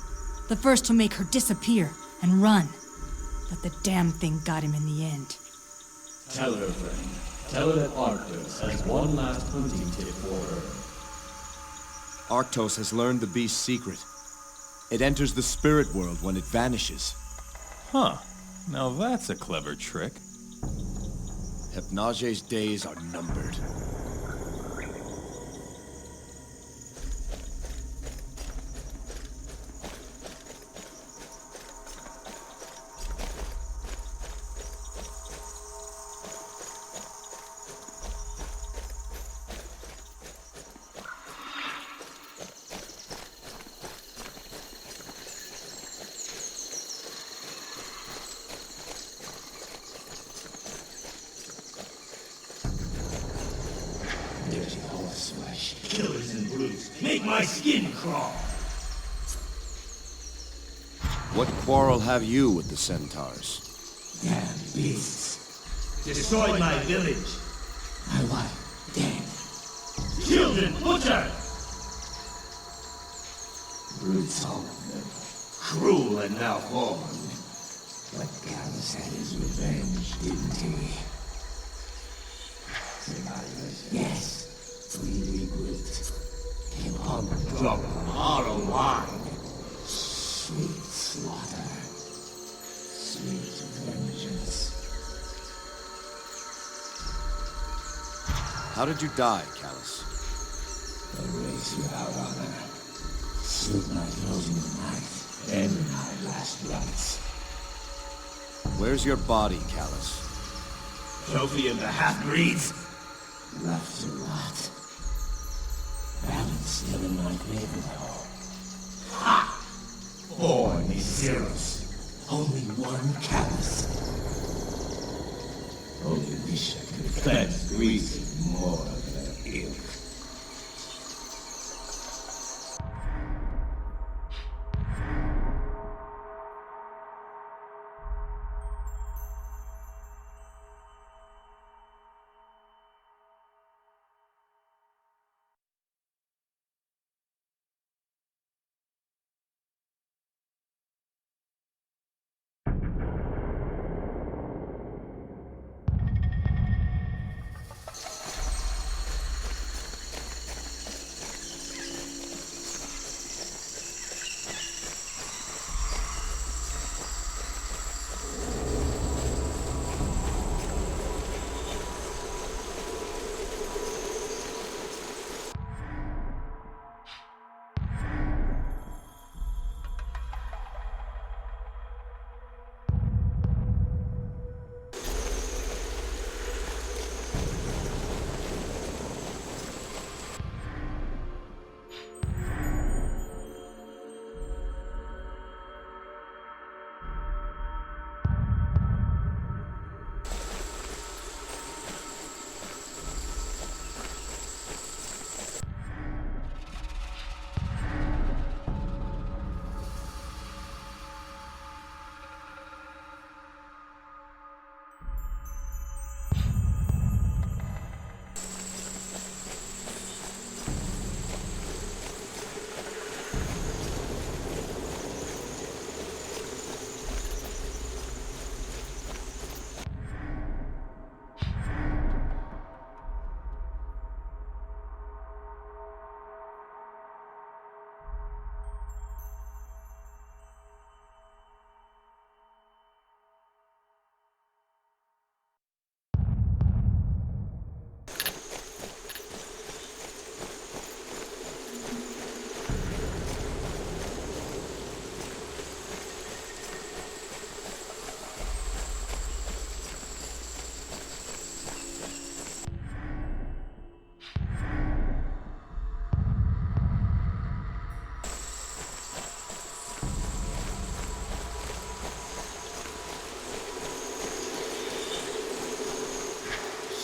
Speaker 13: The first to make her disappear and run. But the damn thing got him in the end.
Speaker 5: Tell her, friend. Tell her that Arctos has one last hunting tip for her.
Speaker 2: Arctos has learned the beast's secret. It enters the spirit world when it vanishes.
Speaker 3: Huh. Now that's a clever trick.
Speaker 2: Hypnage's days are numbered.
Speaker 15: make my skin crawl.
Speaker 2: What quarrel have you with the centaurs?
Speaker 15: Damn beasts. Destroyed my village. My wife dead. Children butchered. Brutes all of them. Cruel and malformed. But Gallus had his revenge, didn't he? Survivors, yes. Freely grouped. Came on drunk hollow wine. Sweet slaughter. Sweet vengeance.
Speaker 2: How did you die, Callus?
Speaker 15: A race without honor. Slit my throat in the night. End my last rites.
Speaker 2: Where's your body, Callus?
Speaker 15: Trophy of the half-breeds? Left to rot. Balance still in my grave though. Ha! 4 Neceros. Only one Callus. Only wish I could cleanse Greece of more of their ilk.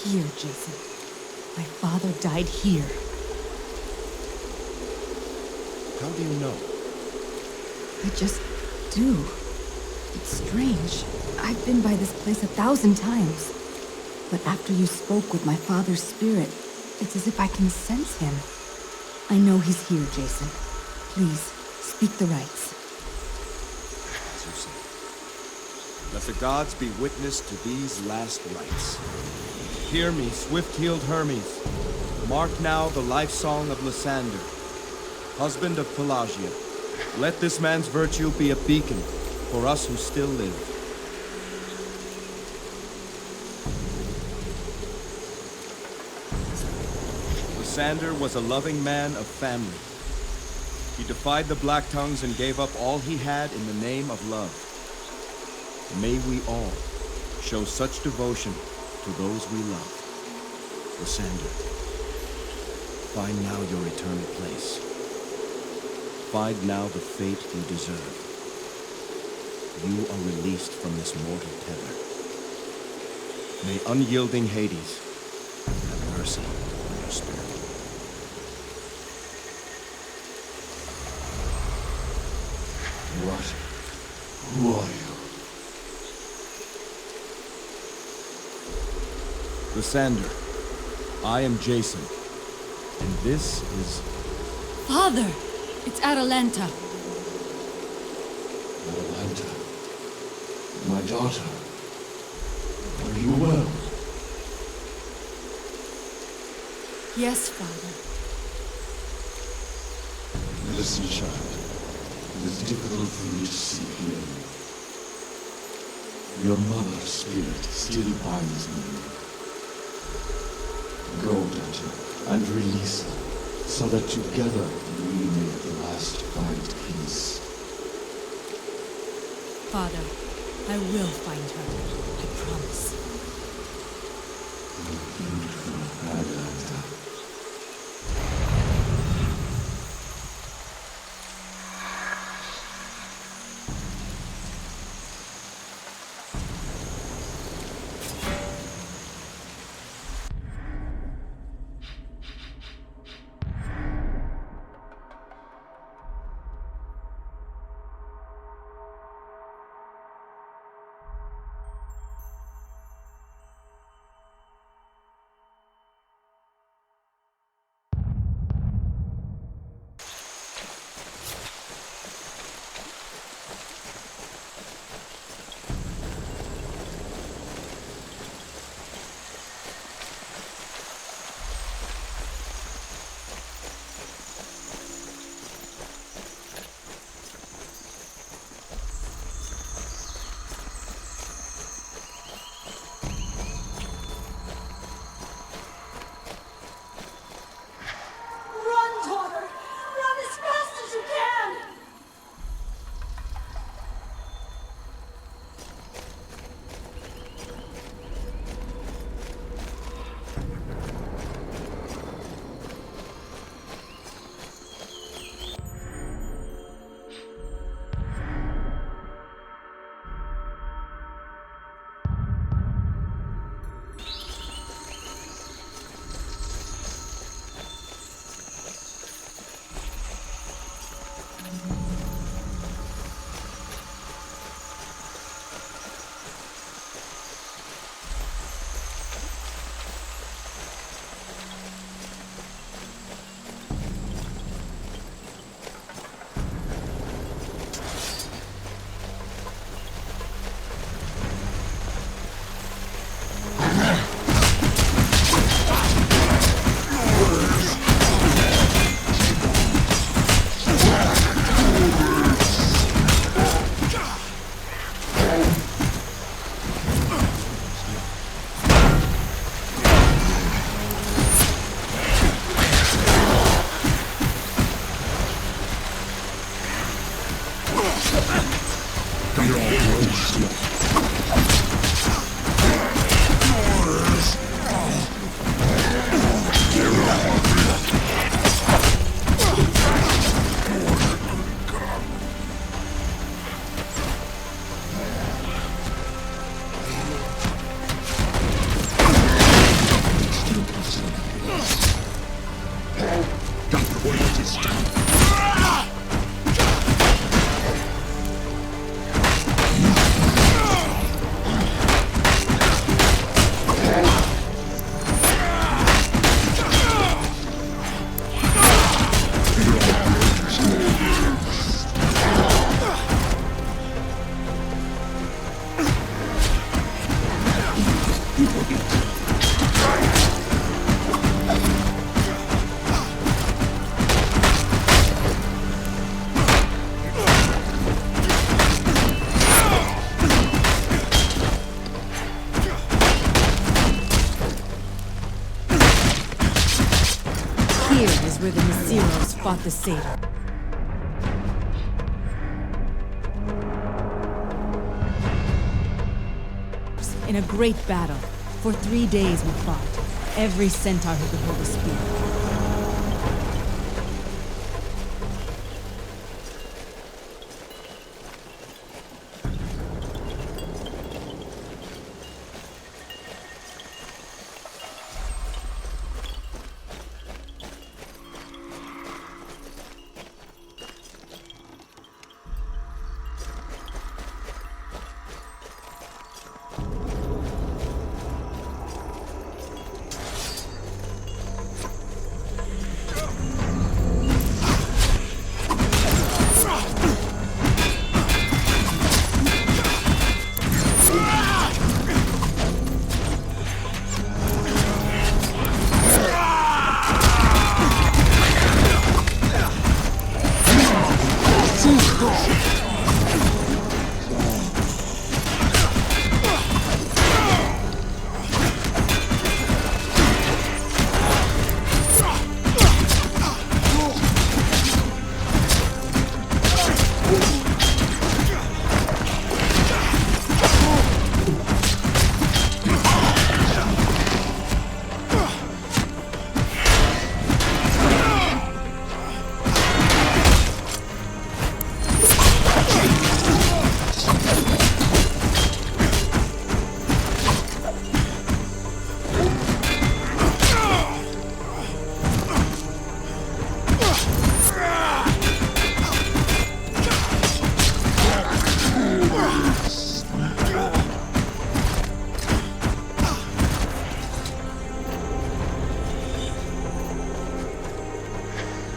Speaker 13: Here, Jason. My father died here.
Speaker 2: How do you know?
Speaker 13: I just do. It's strange. I've been by this place 1,000 times. But after you spoke with my father's spirit, it's as if I can sense him. I know he's here, Jason. Please, speak the rites.
Speaker 2: As you say. Let the gods be witness to these last rites. Hear me, swift-heeled Hermes. Mark now the life song of Lysander, husband of Pelagia. Let this man's virtue be a beacon for us who still live. Lysander was a loving man of family. He defied the Black Tongues and gave up all he had in the name of love. May we all show such devotion to those we love. Lysander, find now your eternal place. Find now the fate you deserve. You are released from this mortal tether. May unyielding Hades have mercy on your spirit.
Speaker 7: What? Who are you?
Speaker 2: Lysander. I am Jason. And this is...
Speaker 13: Father! It's Atalanta.
Speaker 7: Atalanta. My daughter. Are you well?
Speaker 13: Yes, Father.
Speaker 7: Listen, child. It is difficult for me to see clearly. Your mother's spirit still binds me. Go, daughter, and release her, so that together we may at last find peace.
Speaker 13: Father, I will find her. I promise.
Speaker 7: Beautiful Atalanta.
Speaker 13: Where the Nasiros fought the satyr. In a great battle, for 3 days we fought. Every centaur who could hold a spear.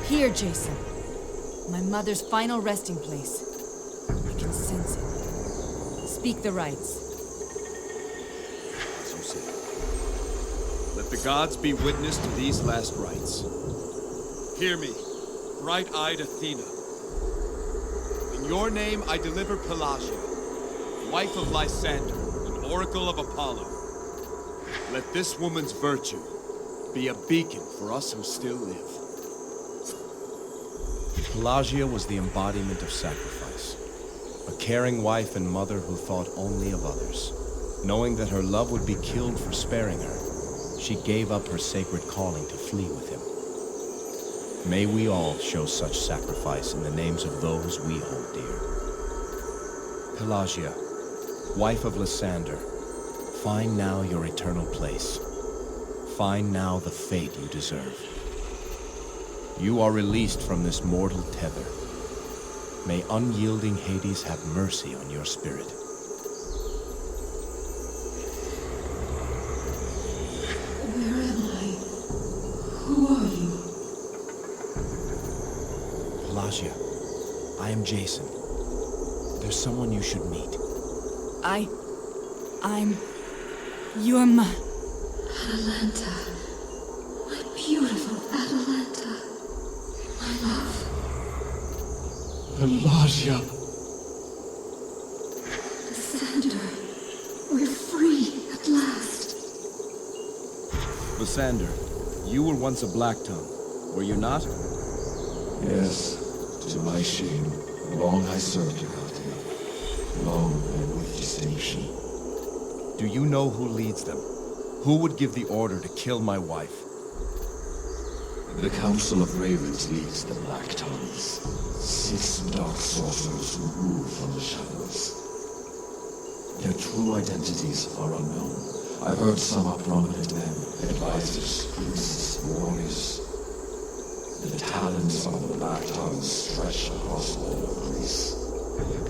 Speaker 13: Here, Jason. My mother's final resting place. I can sense it. Speak the rites.
Speaker 2: As you say. Let the gods be witness to these last rites. Hear me, bright-eyed Athena. In your name I deliver Pelagia, wife of Lysander, and oracle of Apollo. Let this woman's virtue be a beacon for us who still live. Pelagia was the embodiment of sacrifice. A caring wife and mother who thought only of others. Knowing that her love would be killed for sparing her, she gave up her sacred calling to flee with him. May we all show such sacrifice in the names of those we hold dear. Pelagia, wife of Lysander, find now your eternal place. Find now the fate you deserve. You are released from this mortal tether. May unyielding Hades have mercy on your spirit.
Speaker 14: Where am I? Who are you?
Speaker 2: Pelagia, I am Jason. There's someone you should meet.
Speaker 13: You're my...
Speaker 14: Atalanta. My beautiful Atalanta. My love.
Speaker 7: Pelagia.
Speaker 14: Lysander. We're free at last.
Speaker 2: Lysander, you were once a Black Tongue, were you not?
Speaker 7: Yes, to my shame. Long I served your Guardian. Long and with distinction.
Speaker 2: Do you know who leads them? Who would give the order to kill my wife?
Speaker 7: The Council of Ravens leads the Black Tongues. 6 dark sorcerers who rule from the shadows. Their true identities are unknown. I've heard some are prominent men, advisors, priests, warriors. The talents of the Black Tongues stretch across all of Greece.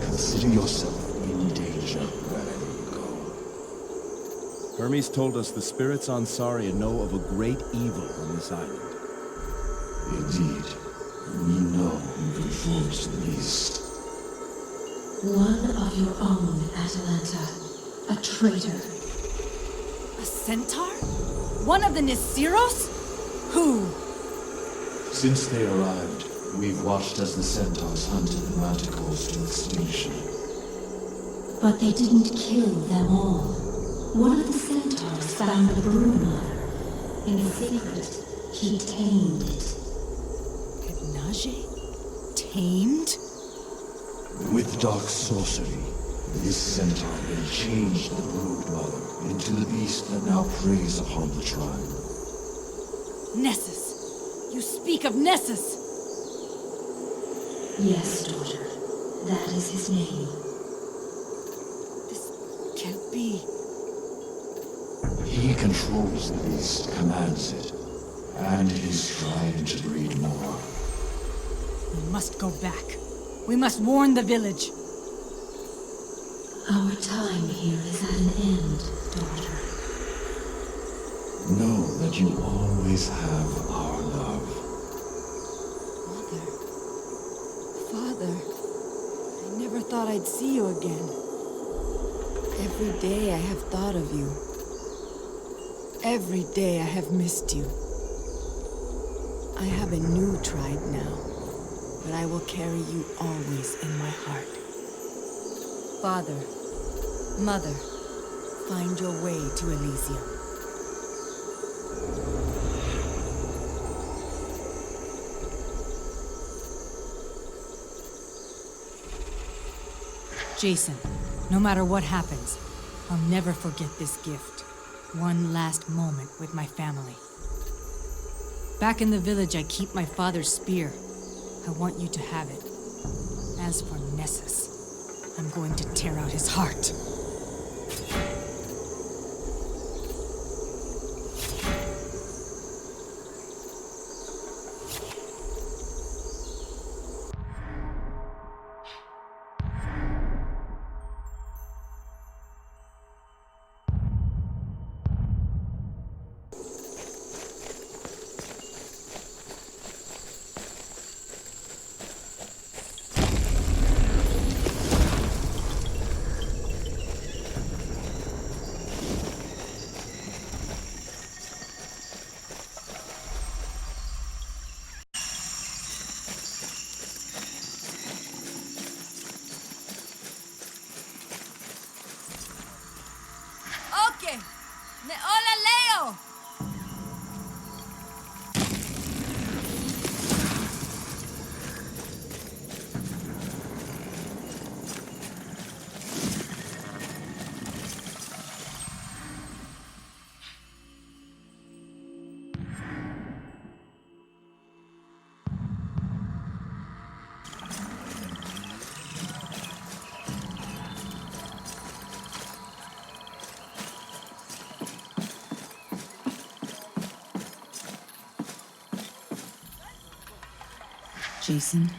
Speaker 7: Consider yourself in danger wherever you go.
Speaker 2: Hermes told us the spirits on Saria know of a great evil on this island.
Speaker 7: Indeed, we know who controls the beast.
Speaker 14: One of your own, Atalanta. A traitor.
Speaker 13: A centaur? One of the Nisiros? Who?
Speaker 7: Since they arrived, we've watched as the centaurs hunted the manticores to extinction.
Speaker 14: But they didn't kill them all. One of the centaurs found the broodmother. In secret, he tamed it.
Speaker 13: Hypnage? Tamed?
Speaker 7: With dark sorcery, this centaur then changed the broodmother into the beast that now preys upon the tribe.
Speaker 13: Nessus! You speak of Nessus!
Speaker 14: Yes, daughter. That is his name.
Speaker 13: This can't be.
Speaker 7: He controls the beast, commands it, and is trying to breed more.
Speaker 13: We must go back. We must warn the village.
Speaker 14: Our time here is at an end, daughter.
Speaker 7: Know that you always have our love.
Speaker 13: Father, I never thought I'd see you again. Every day I have thought of you. Every day I have missed you. I have a new tribe now, but I will carry you always in my heart. Father, Mother, find your way to Elysium. Jason, no matter what happens, I'll never forget this gift. One last moment with my family. Back in the village, I keep my father's spear. I want you to have it. As for Nessus, I'm going to tear out his heart. Jason,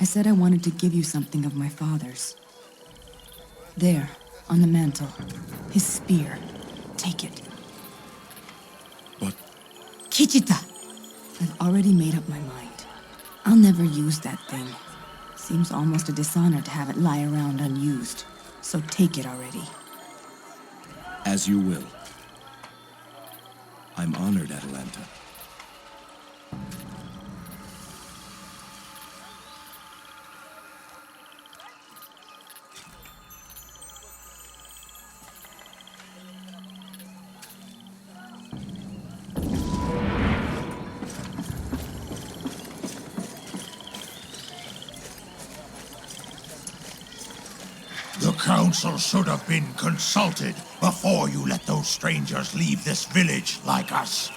Speaker 13: I said I wanted to give you something of my father's. There, on the mantle. His spear. Take it.
Speaker 8: But...
Speaker 13: Kichita! I've already made up my mind. I'll never use that thing. Seems almost a dishonor to have it lie around unused. So take it already.
Speaker 2: As you will. I'm honored, Atalanta.
Speaker 9: The council should have been consulted before you let those strangers leave this village like us.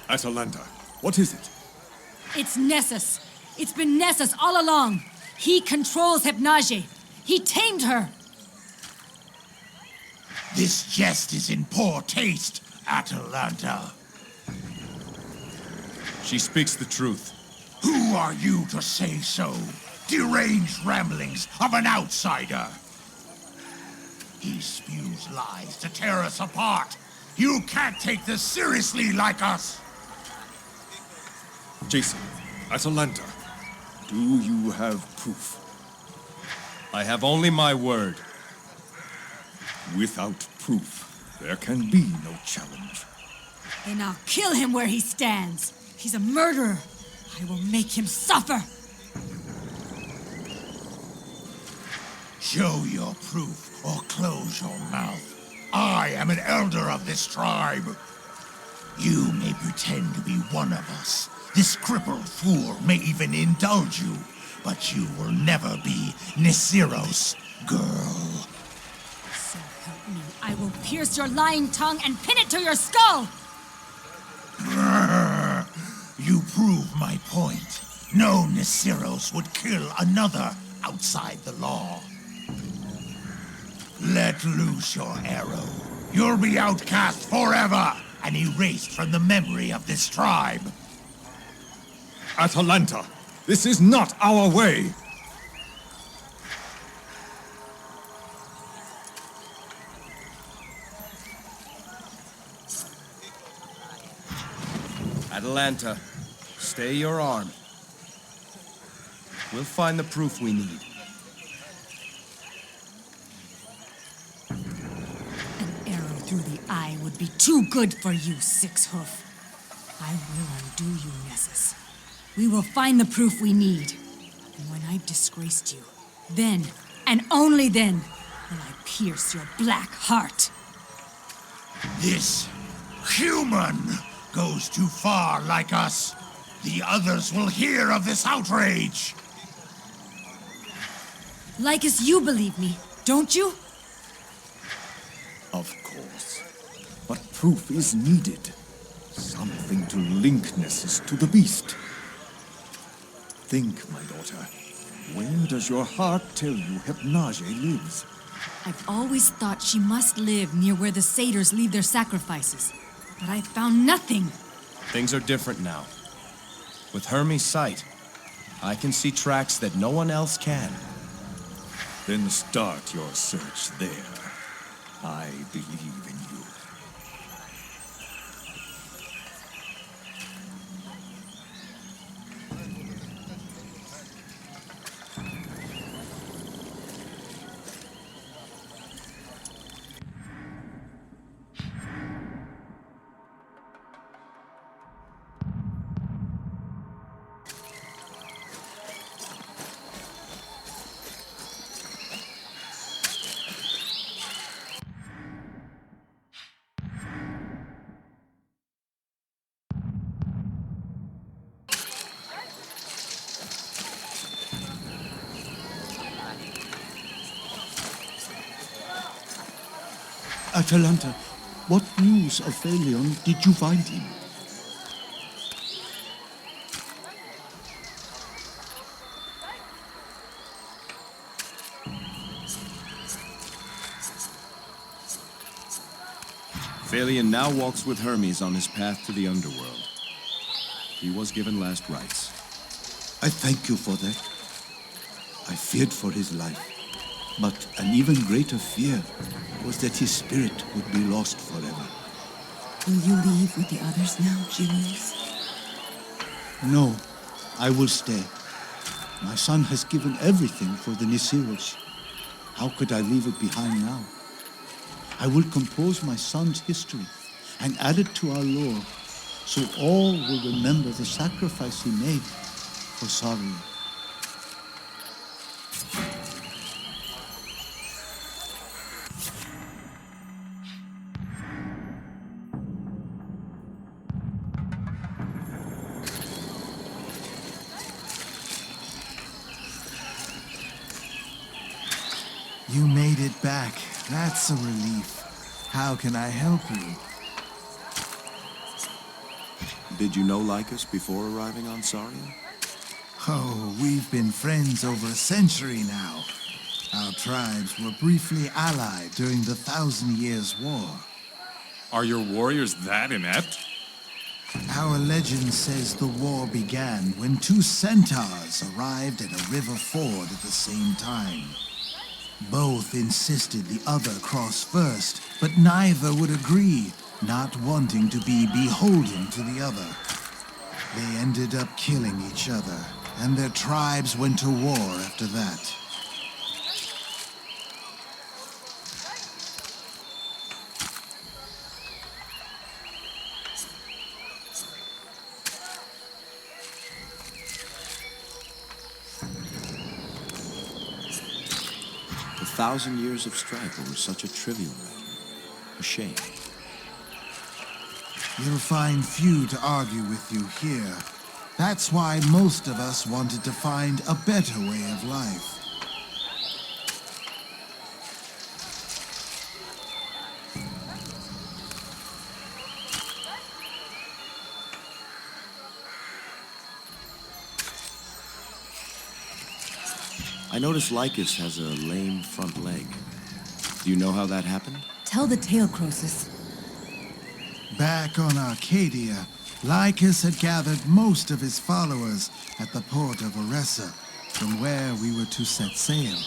Speaker 8: Atalanta, what is it?
Speaker 13: It's Nessus. It's been Nessus all along. He controls Hypnage. He tamed her.
Speaker 9: This jest is in poor taste, Atalanta.
Speaker 2: She speaks the truth.
Speaker 9: Who are you to say so? Deranged ramblings of an outsider. He spews lies to tear us apart. You can't take this seriously like us.
Speaker 8: Jason, Atalanta, do you have proof?
Speaker 2: I have only my word.
Speaker 8: Without proof, there can be no challenge.
Speaker 13: Then I'll kill him where he stands. He's a murderer. I will make him suffer.
Speaker 9: Show your proof or close your mouth. I am an elder of this tribe. You may pretend to be one of us. This crippled fool may even indulge you, but you will never be Nisiro's girl.
Speaker 13: So help me, I will pierce your lying tongue and pin it to your skull!
Speaker 9: You prove my point. No Nisiros would kill another outside the law. Let loose your arrow. You'll be outcast forever and erased from the memory of this tribe.
Speaker 8: Atalanta, this is not our way!
Speaker 2: Atalanta, stay your arm. We'll find the proof we need.
Speaker 13: An arrow through the eye would be too good for you, Six Hoof. I will undo you, Nessus. We will find the proof we need. And when I've disgraced you, then, and only then, will I pierce your black heart.
Speaker 9: This human goes too far like us. The others will hear of this outrage.
Speaker 13: Lycus, you believe me, don't you?
Speaker 5: Of course. But proof is needed. Something to link Nessus to the beast. Think, my daughter. Where does your heart tell you Hypnage lives?
Speaker 13: I've always thought she must live near where the satyrs leave their sacrifices. But I found nothing.
Speaker 2: Things are different now. With Hermes' sight, I can see tracks that no one else can.
Speaker 5: Then start your search there. I believe in you.
Speaker 12: Atalanta, what news of Phalion did you find him?
Speaker 2: Phalion now walks with Hermes on his path to the underworld. He was given last rites.
Speaker 10: I thank you for that. I feared for his life, but an even greater fear was that his spirit would be lost forever.
Speaker 16: Will you leave with the others now, Julius?
Speaker 10: No, I will stay. My son has given everything for the Nisiros. How could I leave it behind now? I will compose my son's history and add it to our lore, so all will remember the sacrifice he made for Saria.
Speaker 17: You made it back. That's a relief. How can I help you?
Speaker 2: Did you know Lycus before arriving on Saria?
Speaker 17: Oh, we've been friends over a century now. Our tribes were briefly allied during the 1,000 Years' War.
Speaker 3: Are your warriors that inept?
Speaker 17: Our legend says the war began when two centaurs arrived at a river ford at the same time. Both insisted the other cross first, but neither would agree, not wanting to be beholden to the other. They ended up killing each other, and their tribes went to war after that.
Speaker 2: A 1,000 years of strife over such a trivial matter. A shame.
Speaker 17: You'll find few to argue with you here. That's why most of us wanted to find a better way of life.
Speaker 2: I noticed Lycus has a lame front leg. Do you know how that happened?
Speaker 16: Tell the tale, Croesus.
Speaker 17: Back on Arcadia, Lycus had gathered most of his followers at the port of Oressa, from where we were to set sail.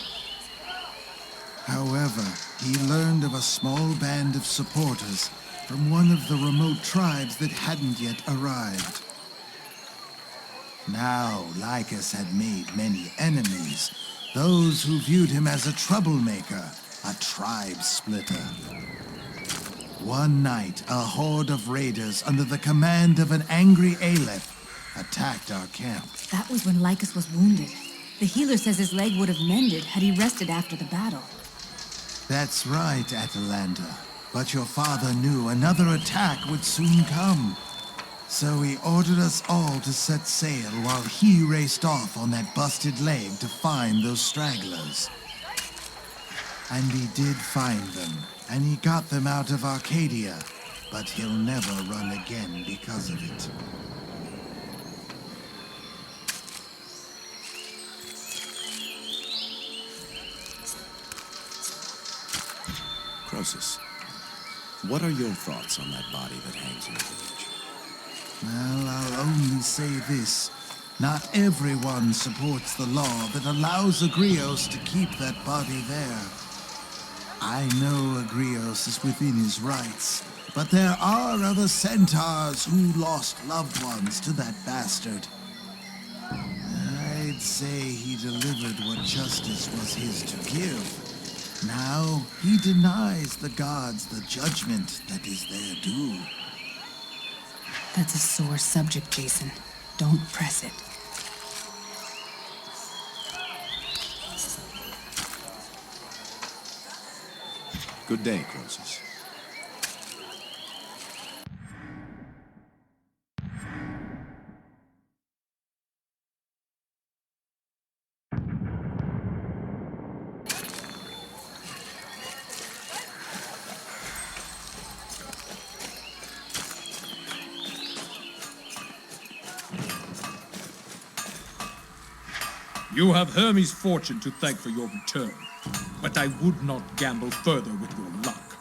Speaker 17: However, he learned of a small band of supporters from one of the remote tribes that hadn't yet arrived. Now, Lycus had made many enemies, those who viewed him as a troublemaker, a tribe splitter. One night, a horde of raiders under the command of an angry Aleph attacked our camp.
Speaker 13: That was when Lycus was wounded. The healer says his leg would have mended had he rested after the battle.
Speaker 17: That's right, Atalanta. But your father knew another attack would soon come. So he ordered us all to set sail while he raced off on that busted leg to find those stragglers. And he did find them, and he got them out of Arcadia. But he'll never run again because of it.
Speaker 2: Croesus, what are your thoughts on that body that hangs in the village?
Speaker 17: Well, I'll only say this. Not everyone supports the law that allows Agrios to keep that body there. I know Agrios is within his rights, but there are other centaurs who lost loved ones to that bastard. I'd say he delivered what justice was his to give. Now he denies the gods the judgment that is their due.
Speaker 13: That's a sore subject, Jason. Don't press it.
Speaker 2: Good day, Croesus.
Speaker 6: You have Hermes' fortune to thank for your return, but I would not gamble further with your luck.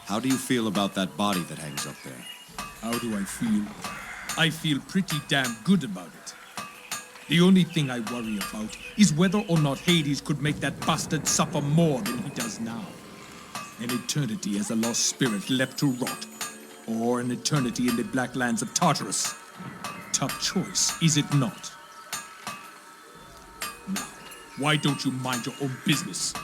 Speaker 2: How do you feel about that body that hangs up there?
Speaker 6: How do I feel? I feel pretty damn good about it. The only thing I worry about is whether or not Hades could make that bastard suffer more than he does now. An eternity as a lost spirit left to rot, or an eternity in the black lands of Tartarus. Tough choice, is it not? Now, why don't you mind your own business?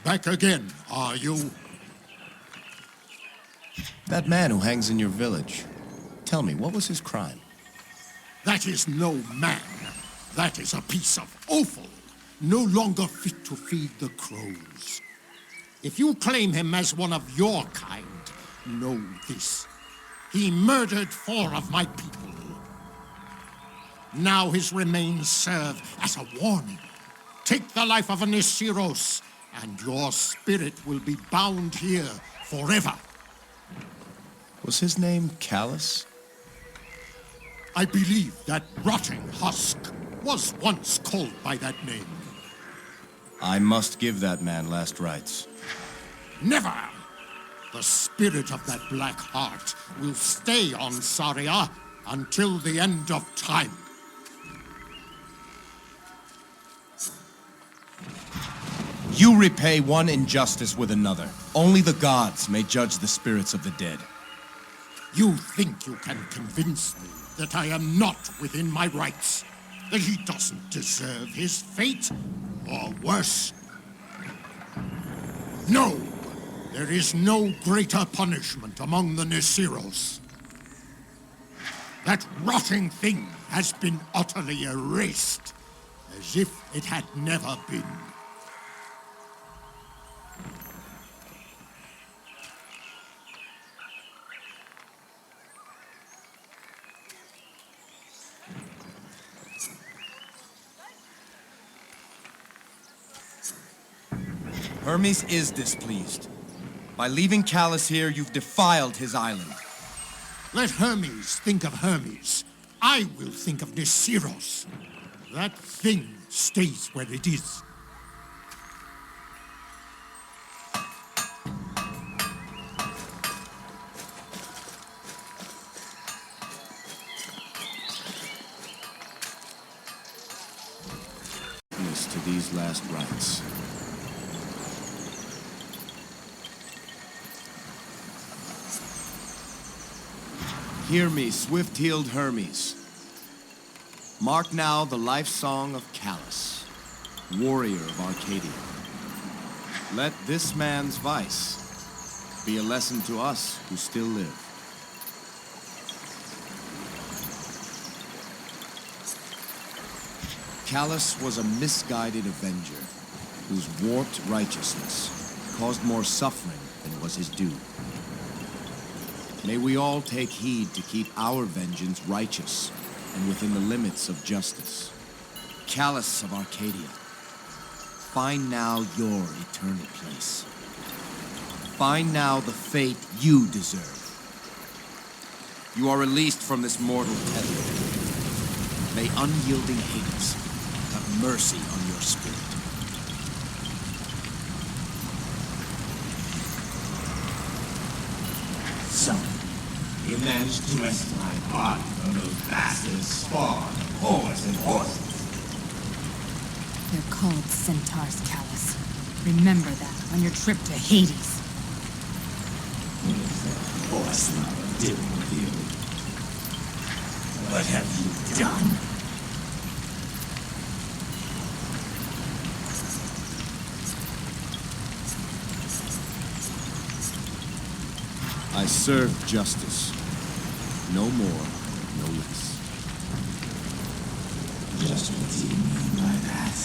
Speaker 12: Back again, are you?
Speaker 2: That man who hangs in your village. Tell me, what was his crime?
Speaker 12: That is no man. That is a piece of offal, no longer fit to feed the crows. If you claim him as one of your kind, know this. He murdered 4 of my people. Now his remains serve as a warning. Take the life of Nisiros, and your spirit will be bound here forever.
Speaker 2: Was his name Callus?
Speaker 12: I believe that rotting husk was once called by that name.
Speaker 2: I must give that man last rites.
Speaker 12: Never! The spirit of that black heart will stay on Saria until the end of time.
Speaker 2: You repay one injustice with another. Only the gods may judge the spirits of the dead.
Speaker 12: You think you can convince me that I am not within my rights? That he doesn't deserve his fate? Or worse? No! There is no greater punishment among the Nisiros. That rotting thing has been utterly erased, as if it had never been.
Speaker 2: Hermes is displeased. By leaving Callus here, you've defiled his island.
Speaker 12: Let Hermes think of Hermes. I will think of Nisiros. That thing stays where it is.
Speaker 2: To these last rites. Hear me, swift-heeled Hermes. Mark now the life song of Calus, warrior of Arcadia. Let this man's vice be a lesson to us who still live. Calus was a misguided avenger whose warped righteousness caused more suffering than was his due. May we all take heed to keep our vengeance righteous and within the limits of justice. Calus of Arcadia, find now your eternal place. Find now the fate you deserve. You are released from this mortal tether. May unyielding Hades have mercy on your spirit.
Speaker 15: So, you managed to wrest my body from those bastards spawn of whores and horses.
Speaker 13: They're called centaurs, Calus. Remember that on your trip to Hades.
Speaker 15: What is that horse lover doing with you? What have you done?
Speaker 2: I serve justice. No more, no less.
Speaker 15: Just what do you mean by that?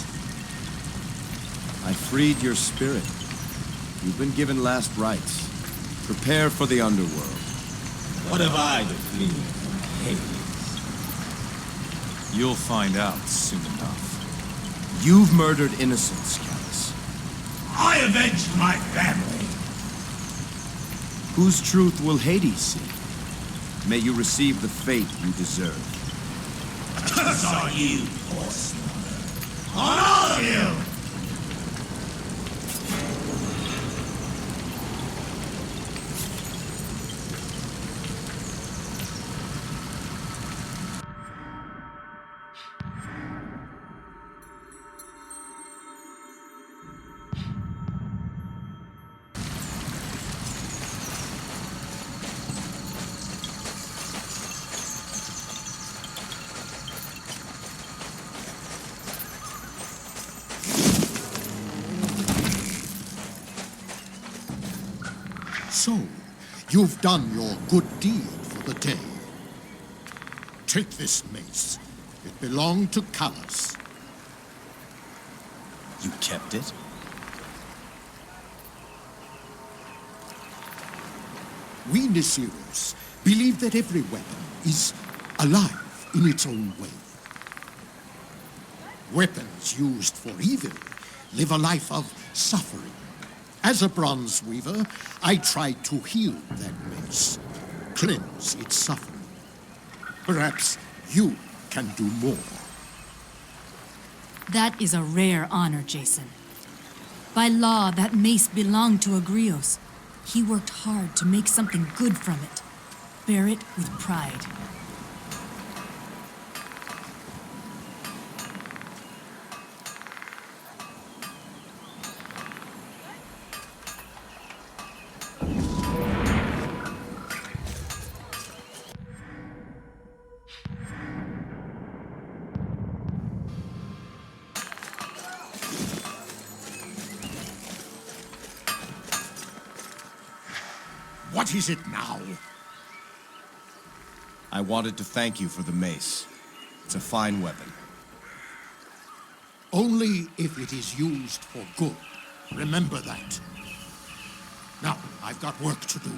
Speaker 2: I freed your spirit. You've been given last rites. Prepare for the underworld.
Speaker 15: What have I to flee from Hades?
Speaker 3: You'll find out soon enough.
Speaker 2: You've murdered innocents, Calus.
Speaker 15: I avenged my family.
Speaker 2: Whose truth will Hades see? May you receive the fate you deserve.
Speaker 15: Curse on you, horse lover. On all of you!
Speaker 12: So, you've done your good deed for the day. Take this mace. It belonged to Calus.
Speaker 2: You kept it?
Speaker 12: We Nisiros believe that every weapon is alive in its own way. Weapons used for evil live a life of suffering. As a bronze weaver, I tried to heal that mace, cleanse its suffering. Perhaps you can do more.
Speaker 13: That is a rare honor, Jason. By law, that mace belonged to Agrios. He worked hard to make something good from it. Bear it with pride.
Speaker 12: What is it now?
Speaker 2: I wanted to thank you for the mace. It's a fine weapon.
Speaker 12: Only if it is used for good. Remember that. Now, I've got work to do.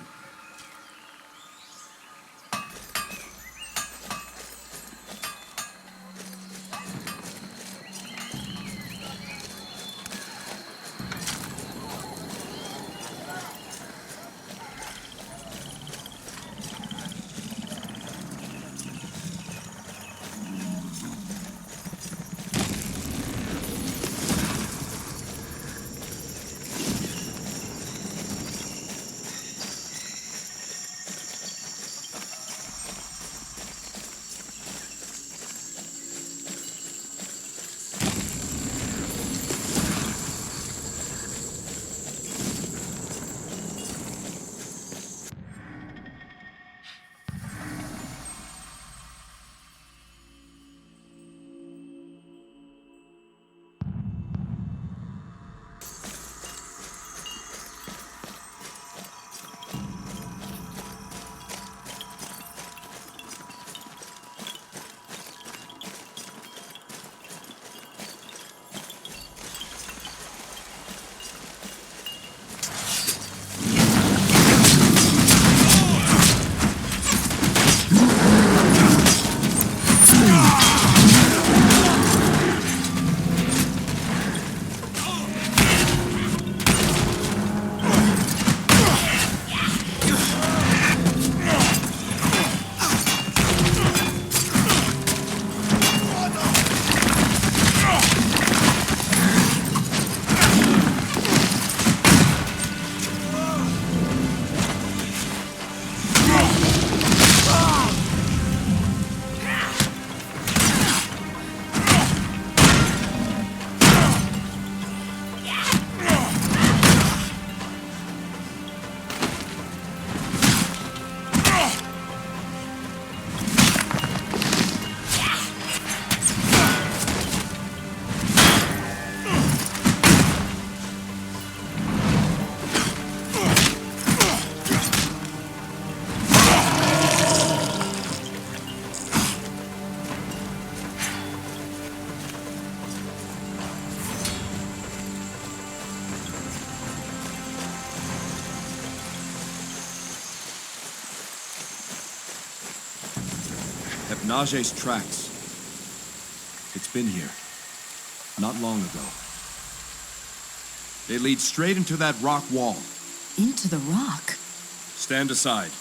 Speaker 2: Naje's tracks. It's been here. Not long ago. They lead straight into that rock wall.
Speaker 16: Into the rock?
Speaker 2: Stand aside.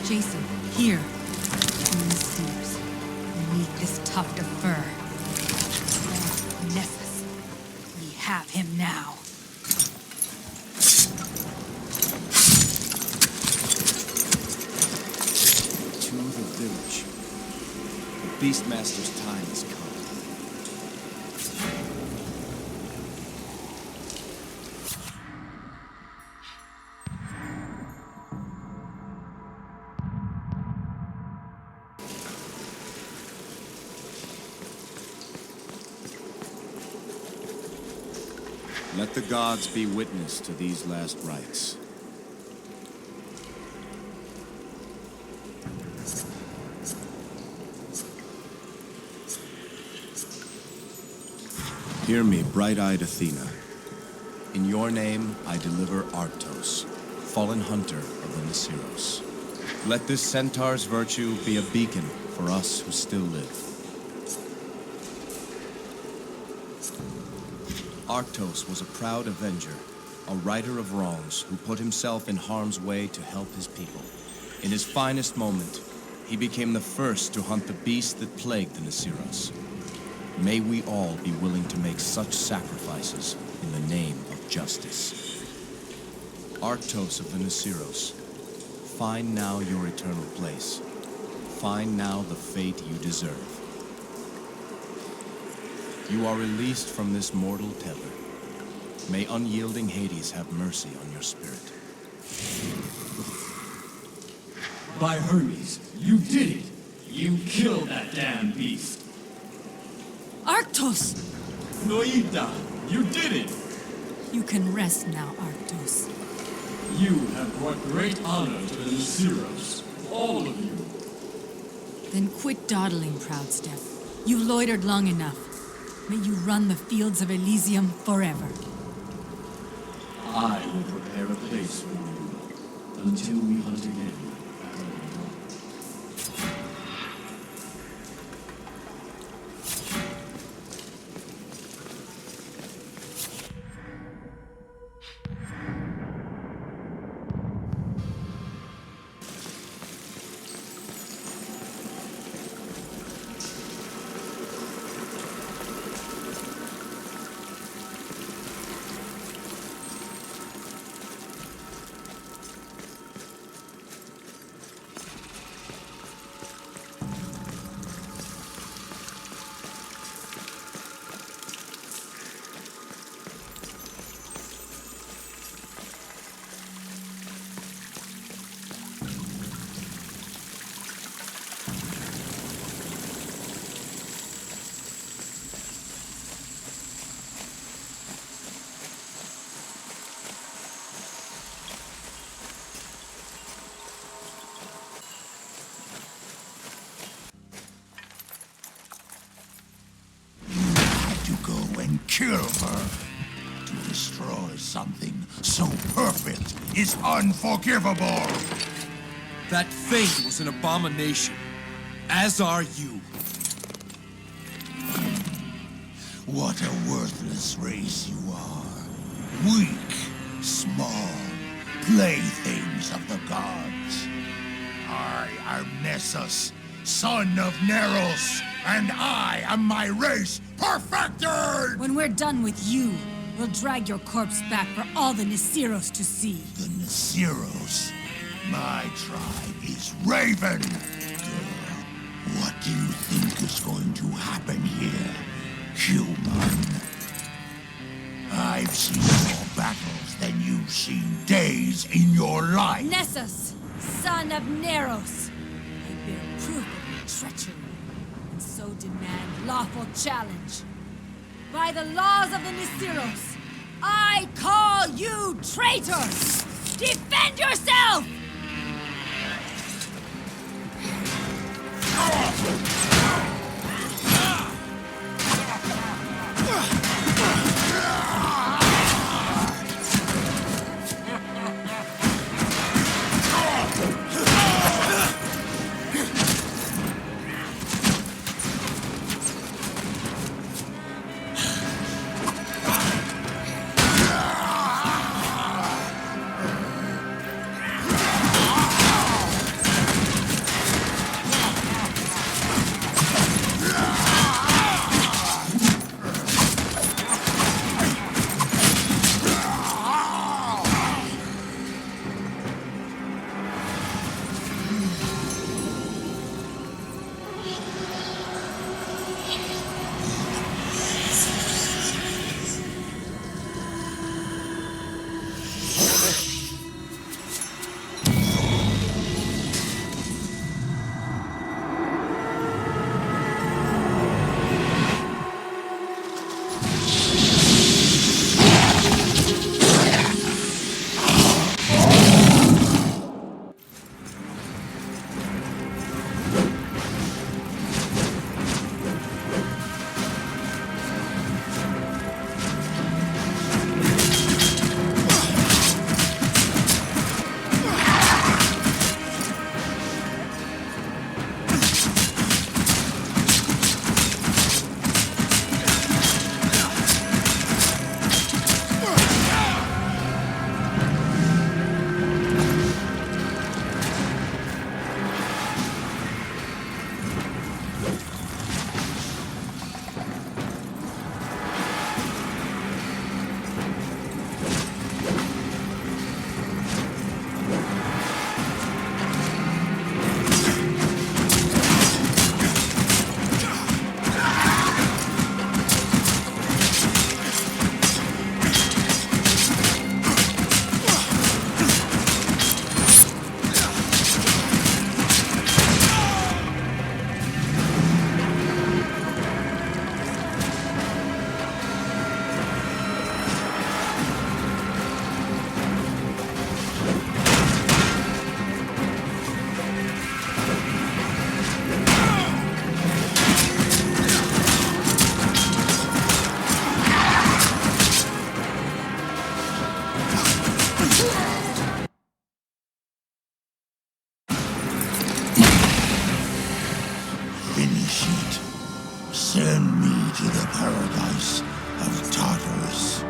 Speaker 13: Jason, here. Sears. Beneath this tuft of fur. Nessus. We have him now.
Speaker 2: To the village. The Beastmaster's time has come. Let the gods be witness to these last rites. Hear me, bright-eyed Athena. In your name, I deliver Arctos, fallen hunter of the Nisiros. Let this centaur's virtue be a beacon for us who still live. Arctos was a proud avenger, a righter of wrongs who put himself in harm's way to help his people. In his finest moment, he became the first to hunt the beast that plagued the Nisiros. May we all be willing to make such sacrifices in the name of justice. Arctos of the Nisiros, find now your eternal place. Find now the fate you deserve. You are released from this mortal tether. May unyielding Hades have mercy on your spirit.
Speaker 7: By Hermes, you did it! You killed that damn beast!
Speaker 13: Arctos!
Speaker 7: Noita, you did it!
Speaker 13: You can rest now, Arctos.
Speaker 7: You have brought great honor to the Nisiros. All of you.
Speaker 13: Then quit dawdling, proud step. You've loitered long enough. May you run the fields of Elysium forever.
Speaker 7: I will prepare a place for you until we hunt again.
Speaker 9: Kill her. To destroy something so perfect is unforgivable.
Speaker 2: That thing was an abomination, as are you.
Speaker 9: What a worthless race you are. Weak, small, playthings of the gods. I am Nessus, son of Neros, and I am my race perfected!
Speaker 13: When we're done with you, we'll drag your corpse back for all the Nisiros to see.
Speaker 9: The Nisiros? My tribe is Raven. What do you think is going to happen here, human? I've seen more battles than you've seen days in your life.
Speaker 13: Nessus, son of Neros, I bear proof of your treachery, and so demand lawful challenge. By the laws of the Nisiros, I call you traitor! Defend yourself!
Speaker 9: to the paradise of Tartarus.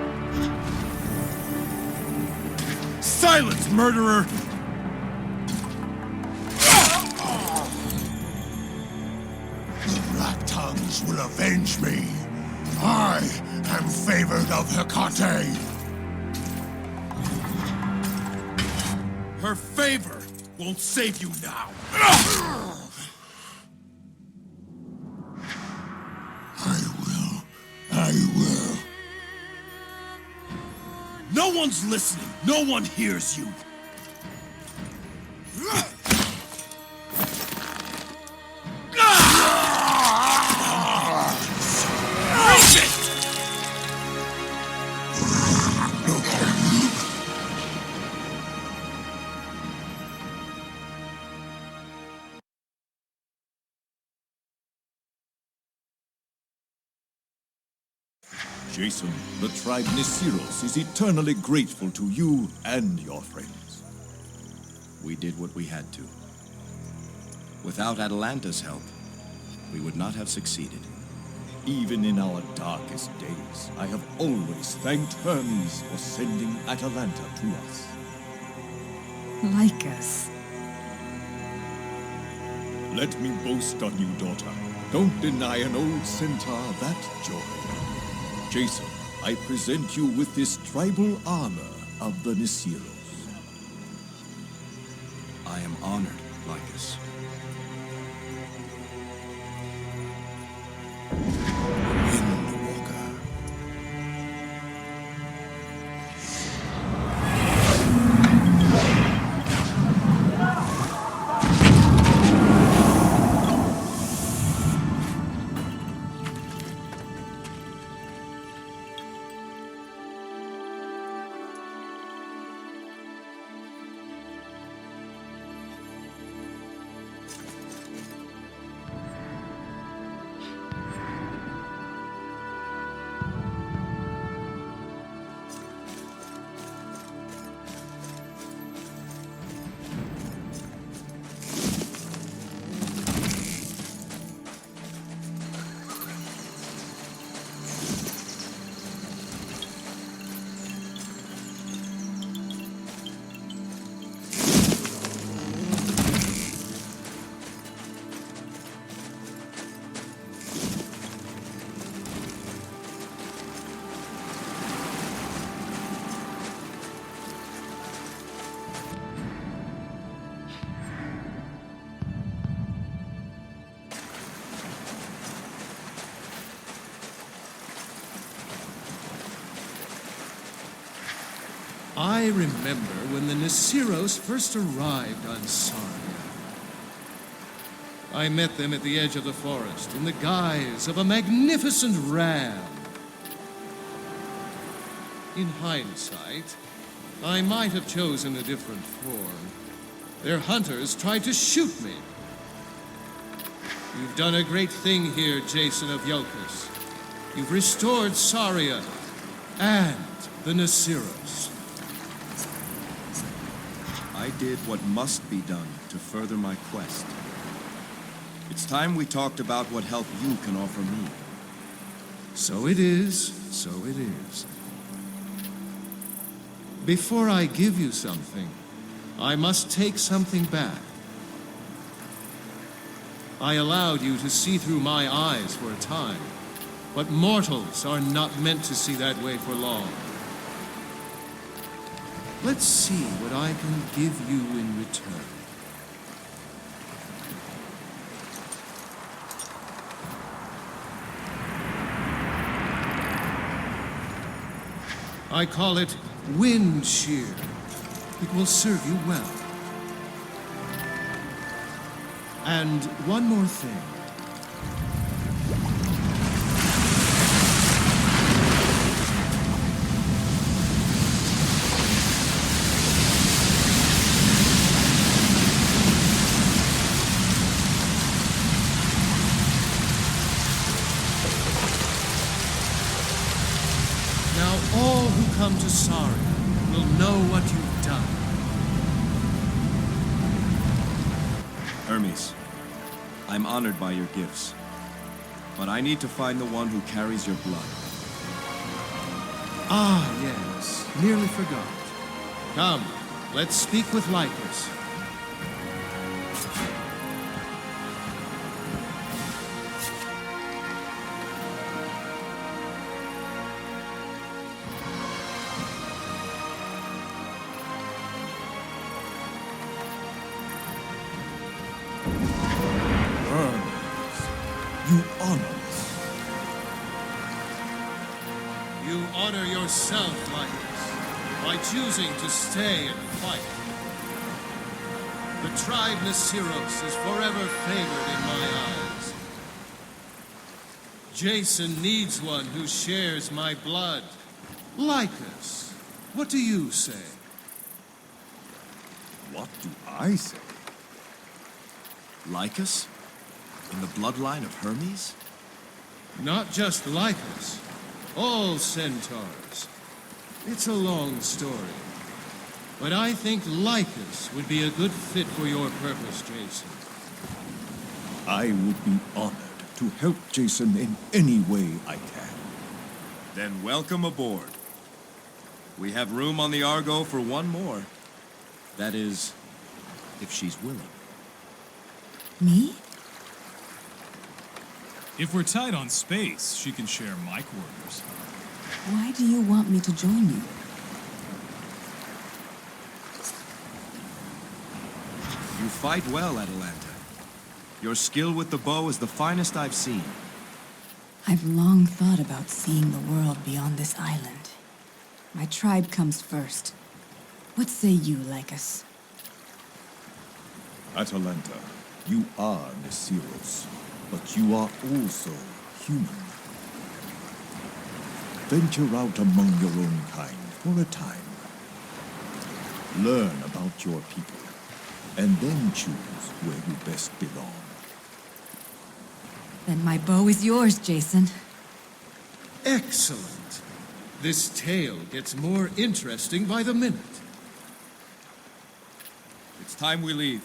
Speaker 6: Silence, murderer!
Speaker 9: The Black Tongues will avenge me. I am favored of Hecate.
Speaker 6: Her favor won't save you now.
Speaker 9: I will.
Speaker 6: No one's listening. No one hears you.
Speaker 5: Jason, the tribe Nisiros is eternally grateful to you and your friends.
Speaker 2: We did what we had to. Without Atalanta's help, we would not have succeeded.
Speaker 5: Even in our darkest days, I have always thanked Hermes for sending Atalanta to us.
Speaker 16: Like us.
Speaker 5: Let me boast on you, daughter. Don't deny an old centaur that joy. Jason, I present you with this tribal armor of the Nisiros.
Speaker 2: I am honored, Lycus.
Speaker 11: I remember when the Nisiros first arrived on Saria. I met them at the edge of the forest in the guise of a magnificent ram. In hindsight, I might have chosen a different form. Their hunters tried to shoot me. You've done a great thing here, Jason of Iolcus. You've restored Saria and the Nisiros.
Speaker 2: I did what must be done to further my quest. It's time we talked about what help you can offer me.
Speaker 11: So it is, so it is. Before I give you something, I must take something back. I allowed you to see through my eyes for a time, but mortals are not meant to see that way for long. Let's see what I can give you in return. I call it wind shear. It will serve you well. And one more thing. Now all who come to Saria will know what you've done.
Speaker 2: Hermes, I'm honored by your gifts. But I need to find the one who carries your blood.
Speaker 11: Ah, yes. Nearly forgot. Come, let's speak with Lycus.
Speaker 5: You honor us.
Speaker 11: You honor yourself, Lycus, by choosing to stay and fight. The tribe Nasiros is forever favored in my eyes. Jason needs one who shares my blood. Lycus, what do you say?
Speaker 5: What do I say?
Speaker 2: Lycus? In the bloodline of Hermes?
Speaker 11: Not just Lycus, all centaurs. It's a long story, but I think Lycus would be a good fit for your purpose, Jason.
Speaker 5: I would be honored to help Jason in any way I can.
Speaker 2: Then welcome aboard. We have room on the Argo for one more. That is, if she's willing.
Speaker 16: Me?
Speaker 3: If we're tight on space, she can share my quarters.
Speaker 16: Why do you want me to join you?
Speaker 2: You fight well, Atalanta. Your skill with the bow is the finest I've seen.
Speaker 16: I've long thought about seeing the world beyond this island. My tribe comes first. What say you, Lycus?
Speaker 5: Atalanta, you are Nasiros, but you are also human. Venture out among your own kind for a time. Learn about your people, and then choose where you best belong.
Speaker 16: Then my bow is yours, Jason.
Speaker 11: Excellent. This tale gets more interesting by the minute.
Speaker 2: It's time we leave.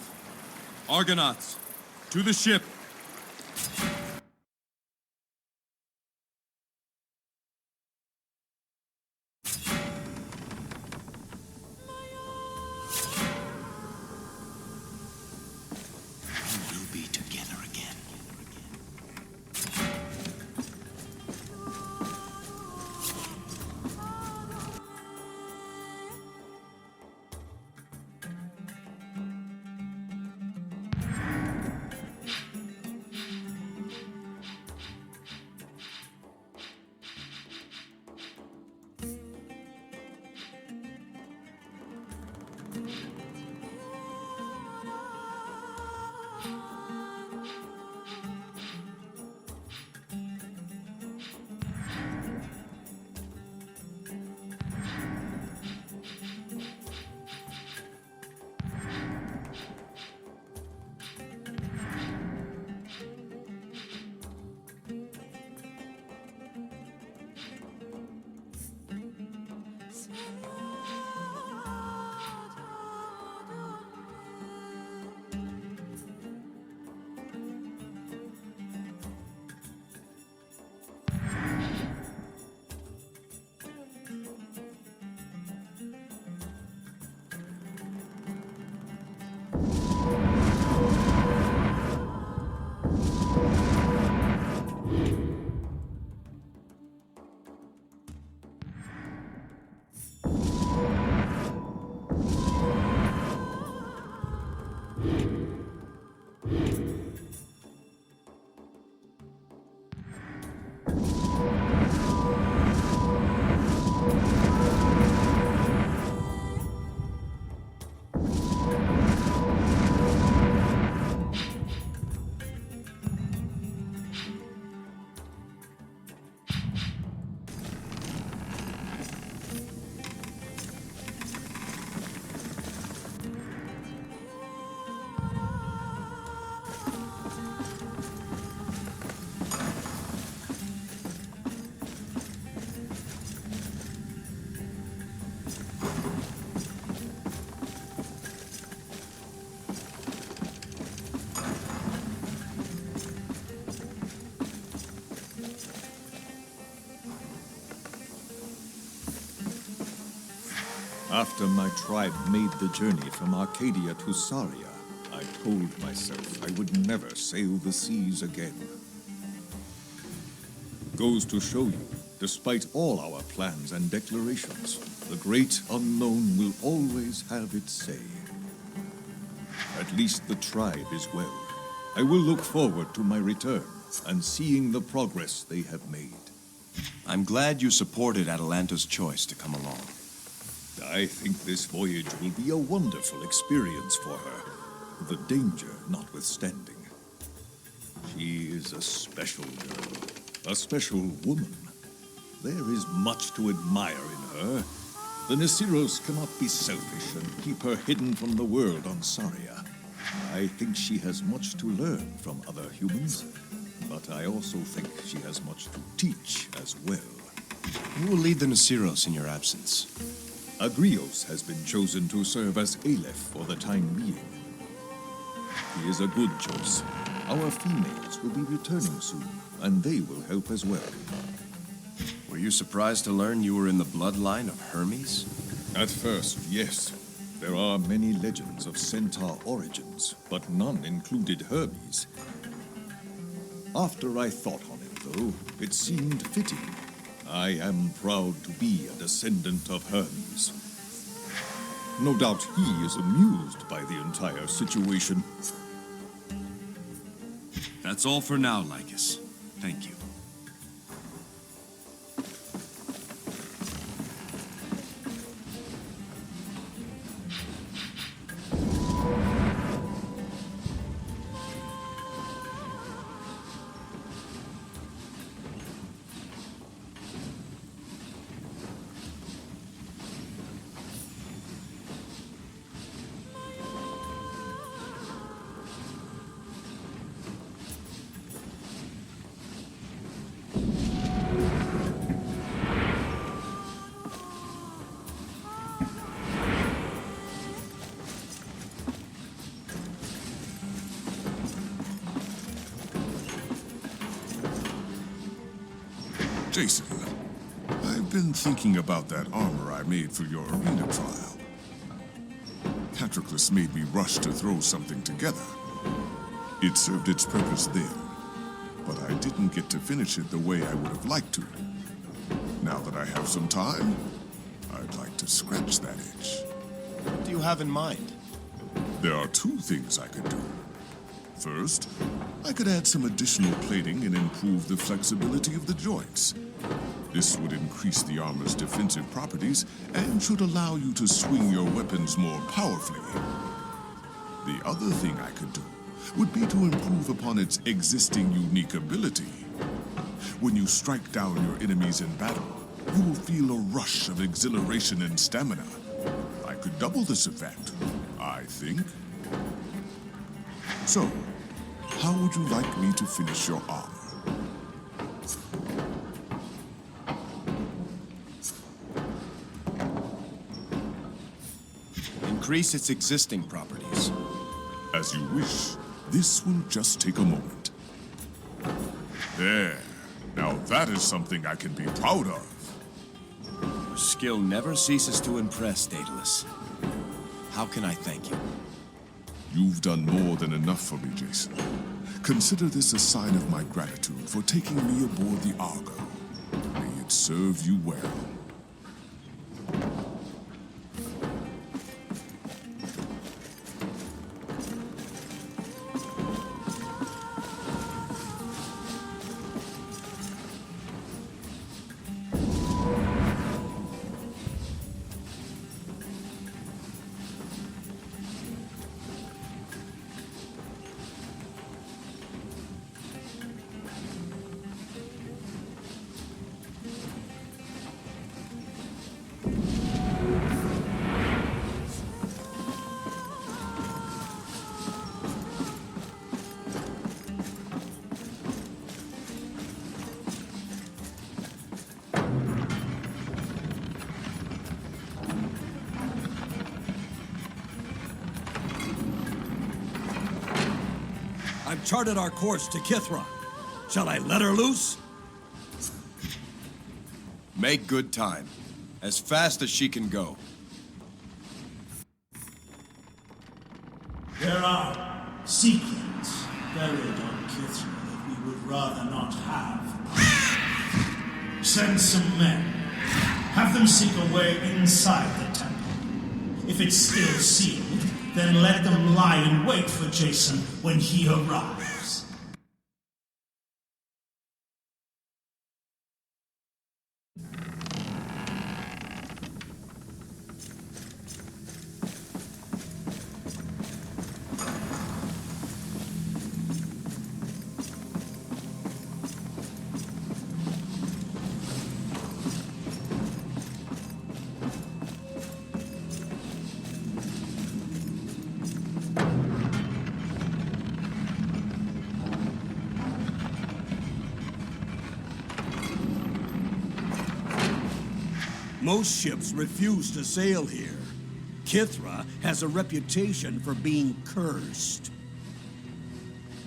Speaker 2: Argonauts, to the ship!
Speaker 10: We'll be together again.
Speaker 5: After my tribe made the journey from Arcadia to Saria, I told myself I would never sail the seas again. Goes to show you, despite all our plans and declarations, the great unknown will always have its say. At least the tribe is well. I will look forward to my return and seeing the progress they have made.
Speaker 2: I'm glad you supported Atalanta's choice to come along.
Speaker 5: I think this voyage will be a wonderful experience for her, the danger notwithstanding. She is a special girl, a special woman. There is much to admire in her. The Nisiros cannot be selfish and keep her hidden from the world on Saria. I think she has much to learn from other humans, but I also think she has much to teach as well.
Speaker 2: Who will lead the Nisiros in your absence?
Speaker 5: Agrios has been chosen to serve as Aleph for the time being. He is a good choice. Our females will be returning soon, and they will help as well.
Speaker 2: Were you surprised to learn you were in the bloodline of Hermes?
Speaker 5: At first, yes. There are many legends of centaur origins, but none included Hermes. After I thought on it, though, it seemed fitting. I am proud to be a descendant of Hermes. No doubt he is amused by the entire situation.
Speaker 2: That's all for now, Lycus. Thank you.
Speaker 1: Jason, I've been thinking about that armor I made for your arena trial. Patroclus made me rush to throw something together. It served its purpose then, but I didn't get to finish it the way I would have liked to. Now that I have some time, I'd like to scratch that itch.
Speaker 2: What do you have in mind?
Speaker 1: There are two things I could do. First, I could add some additional plating and improve the flexibility of the joints. This would increase the armor's defensive properties and should allow you to swing your weapons more powerfully. The other thing I could do would be to improve upon its existing unique ability. When you strike down your enemies in battle, you will feel a rush of exhilaration and stamina. I could double this effect, I think. So, how would you like me to finish your armor?
Speaker 2: Increase its existing properties.
Speaker 1: As you wish. This will just take a moment. There. Now that is something I can be proud of.
Speaker 2: Your skill never ceases to impress, Daedalus. How can I thank you?
Speaker 1: You've done more than enough for me, Jason. Consider this a sign of my gratitude for taking me aboard the Argo. May it serve you well.
Speaker 18: I've charted our course to Kithron. Shall I let her loose?
Speaker 2: Make good time. As fast as she can go.
Speaker 19: There are secrets buried on Kithra that we would rather not have. Send some men. Have them seek a way inside the temple. If it's still sealed, then let them lie in wait for Jason when he arrives.
Speaker 18: Most ships refuse to sail here. Kithra has a reputation for being cursed.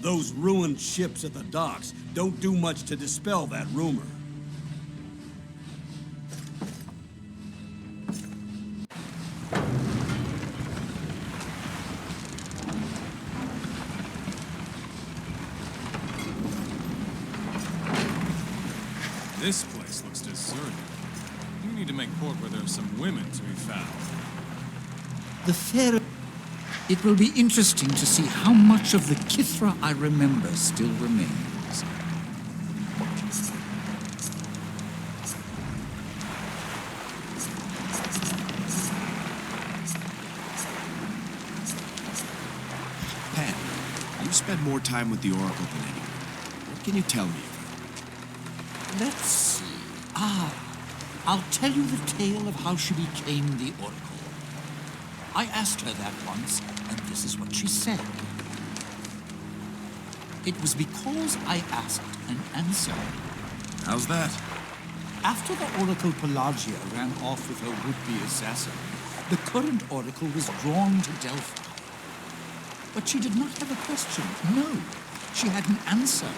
Speaker 18: Those ruined ships at the docks don't do much to dispel that rumor.
Speaker 3: This place looks deserted. You need to make port where there's some women to be found.
Speaker 20: The fair... It will be interesting to see how much of the Kithra I remember still remains.
Speaker 2: Pan, you spend more time with the Oracle than anyone. What can you tell me of her?
Speaker 20: Let's see. I'll tell you the tale of how she became the Oracle. I asked her that once, and this is what she said. It was because I asked an answer.
Speaker 2: How's that?
Speaker 20: After the Oracle Pelagia ran off with her would-be assassin, the current Oracle was drawn to Delphi. But she did not have a question. No, she had an answer.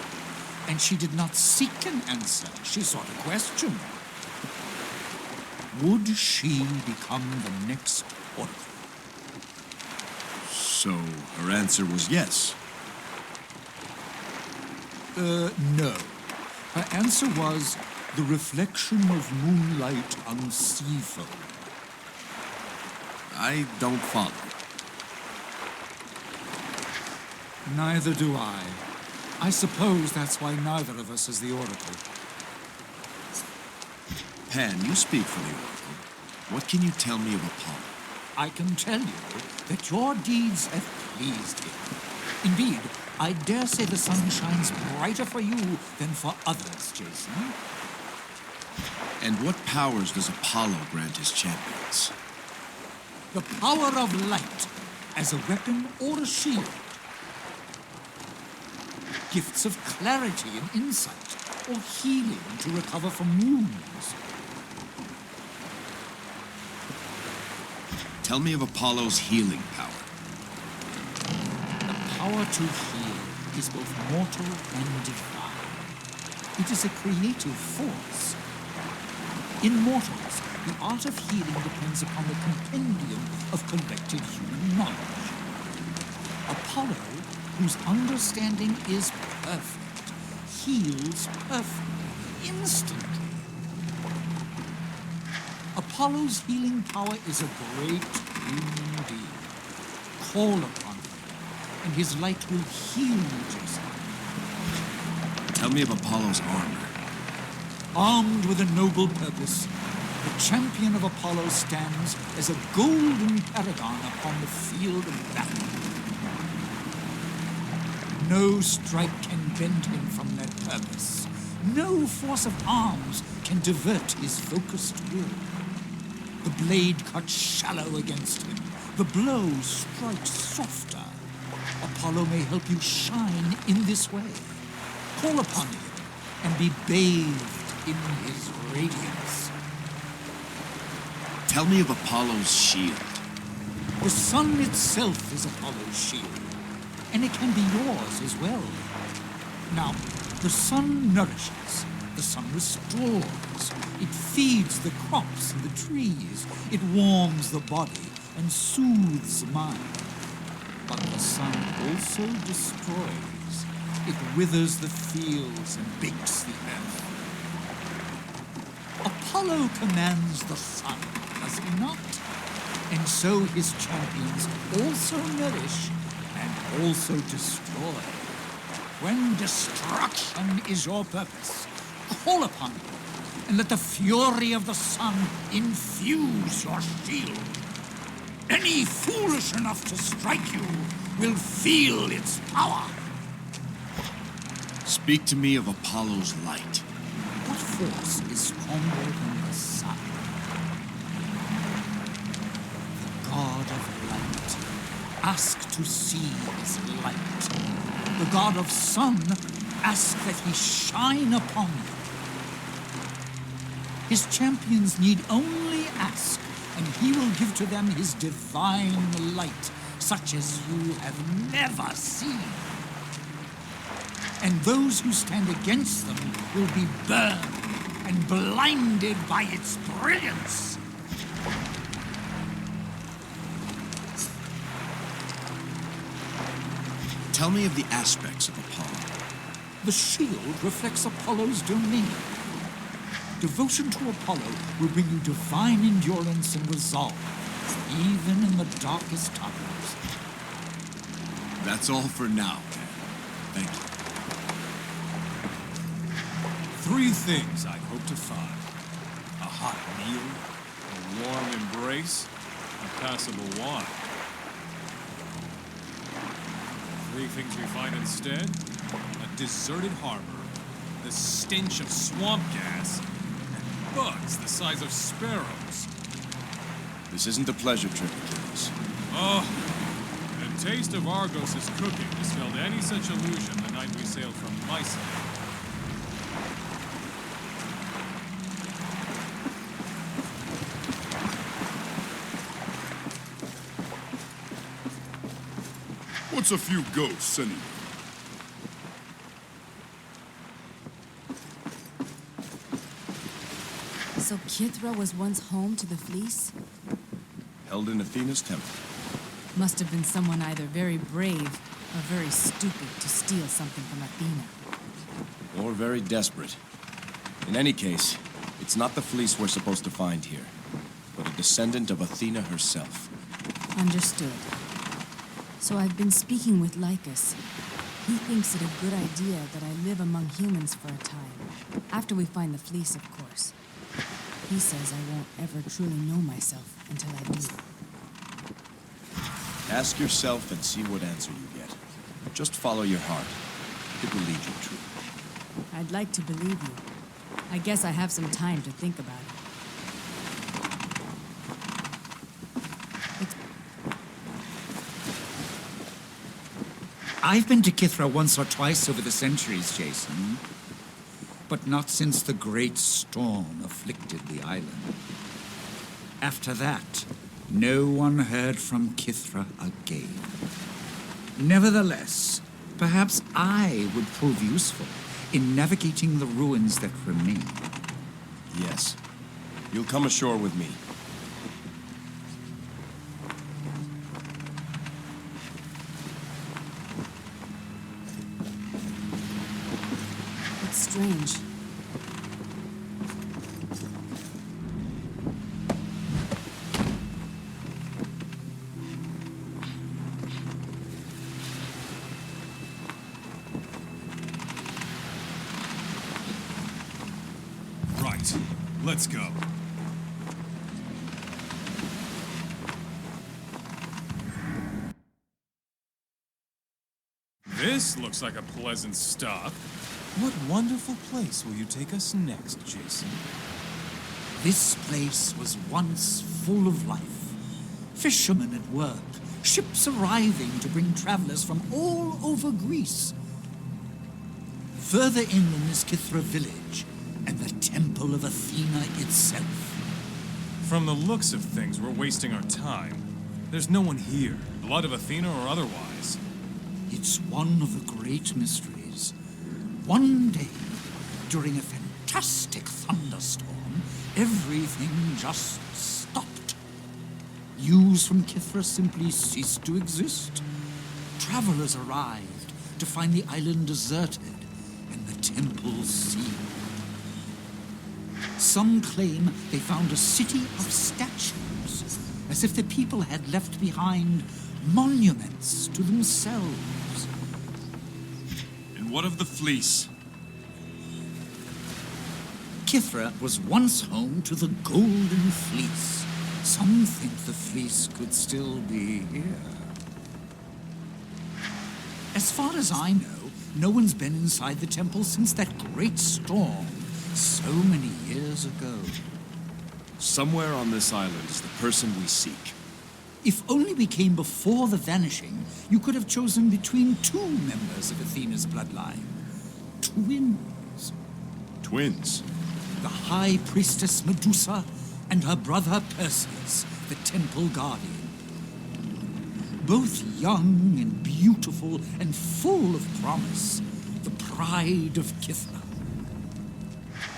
Speaker 20: And she did not seek an answer. She sought a question. Would she become the next Oracle?
Speaker 2: So, her answer was yes.
Speaker 20: No. Her answer was the reflection of moonlight on sea foam.
Speaker 2: I don't follow.
Speaker 20: Neither do I. I suppose that's why neither of us is the Oracle.
Speaker 2: Pan, you speak for the Oracle. What can you tell me of Apollo?
Speaker 20: I can tell you that your deeds have pleased him. Indeed, I dare say the sun shines brighter for you than for others, Jason.
Speaker 2: And what powers does Apollo grant his champions?
Speaker 20: The power of light as a weapon or a shield. Gifts of clarity and insight, or healing to recover from wounds.
Speaker 2: Tell me of Apollo's healing power.
Speaker 20: The power to heal is both mortal and divine. It is a creative force. In mortals, the art of healing depends upon the compendium of collected human knowledge. Apollo, whose understanding is perfect, heals perfectly, instantly. Apollo's healing power is a great human deed. Call upon him, and his light will heal you, Jason.
Speaker 2: Tell me of Apollo's armor.
Speaker 20: Armed with a noble purpose, the champion of Apollo stands as a golden paragon upon the field of battle. No strike can bend him from that purpose. No force of arms can divert his focused will. The blade cuts shallow against him. The blow strikes softer. Apollo may help you shine in this way. Call upon him and be bathed in his radiance.
Speaker 2: Tell me of Apollo's shield.
Speaker 20: The sun itself is Apollo's shield, and it can be yours as well. Now, the sun nourishes, the sun restores, it feeds the crops and the trees, it warms the body and soothes the mind. But the sun also destroys. It withers the fields and bakes the earth. Apollo commands the sun, does he not? And so his champions also nourish and also destroy. When destruction is your purpose, call upon it, and let the fury of the sun infuse your shield. Any foolish enough to strike you will feel its power.
Speaker 7: Speak to me of Apollo's light.
Speaker 20: What force is stronger than the sun? The god of light, ask to see his light. The god of sun, ask that he shine upon you. His champions need only ask, and he will give to them his divine light, such as you have never seen. And those who stand against them will be burned and blinded by its brilliance.
Speaker 7: Tell me of the aspects of Apollo.
Speaker 20: The shield reflects Apollo's domain. Devotion to Apollo will bring you divine endurance and resolve, even in the darkest times.
Speaker 7: That's all for now. Thank you.
Speaker 3: 3 things I'd hope to find. A hot meal, a warm embrace, and passable wine. 3 things we find instead: a deserted harbor, the stench of swamp gas, and bugs the size of sparrows.
Speaker 2: This isn't a pleasure trip, Achilles.
Speaker 3: Oh, the taste of Argos' cooking dispelled any such illusion the night we sailed from Mycenae.
Speaker 1: What's a few ghosts, anyway?
Speaker 13: So Kithra was once home to the fleece?
Speaker 2: Held in Athena's temple.
Speaker 13: Must have been someone either very brave or very stupid to steal something from Athena.
Speaker 2: Or very desperate. In any case, it's not the fleece we're supposed to find here, but a descendant of Athena herself.
Speaker 13: Understood. So I've been speaking with Lycus. He thinks it a good idea that I live among humans for a time. After we find the fleece, of course. He says I won't ever truly know myself until I do.
Speaker 2: Ask yourself and see what answer you get. Just follow your heart. It will lead you true.
Speaker 13: I'd like to believe you. I guess I have some time to think about it.
Speaker 20: I've been to Kithra once or twice over the centuries, Jason. But not since the great storm afflicted the island. After that, no one heard from Kithra again. Nevertheless, perhaps I would prove useful in navigating the ruins that remain.
Speaker 2: Yes. You'll come ashore with me.
Speaker 13: It's strange.
Speaker 3: Right. Let's go. This looks like a pleasant stop. What wonderful place will you take us next, Jason?
Speaker 20: This place was once full of life. Fishermen at work, ships arriving to bring travelers from all over Greece. Further inland is Kithra village, and the temple of Athena itself.
Speaker 3: From the looks of things, we're wasting our time. There's no one here, blood of Athena or otherwise.
Speaker 20: It's one of the great mysteries. One day, during a fantastic thunderstorm, everything just stopped. News from Kithra simply ceased to exist. travelers arrived to find the island deserted and the temple sealed. Some claim they found a city of statues, as if the people had left behind monuments to themselves.
Speaker 3: And what of the fleece?
Speaker 20: Kithra was once home to the Golden Fleece. Some think the fleece could still be here. As far as I know, no one's been inside the temple since that great storm so many years ago.
Speaker 2: Somewhere on this island is the person we seek.
Speaker 20: If only we came before the vanishing, you could have chosen between two members of Athena's bloodline. Twins.
Speaker 2: Twins?
Speaker 20: The High Priestess Medusa and her brother Perseus, the Temple Guardian. Both young and beautiful and full of promise, the pride of Kithra.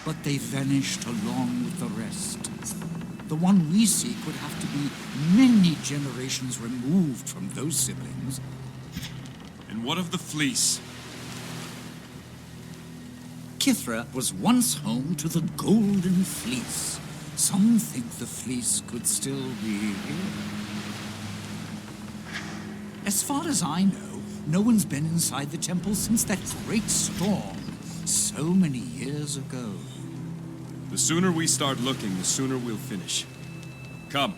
Speaker 20: But they vanished along with the rest. The one we seek would have to be many generations removed from those siblings.
Speaker 3: And what of the fleece?
Speaker 20: Kithra was once home to the Golden Fleece. Some think the fleece could still be here. As far as I know, no one's been inside the temple since that great storm so many years ago.
Speaker 2: The sooner we start looking, the sooner we'll finish. Come.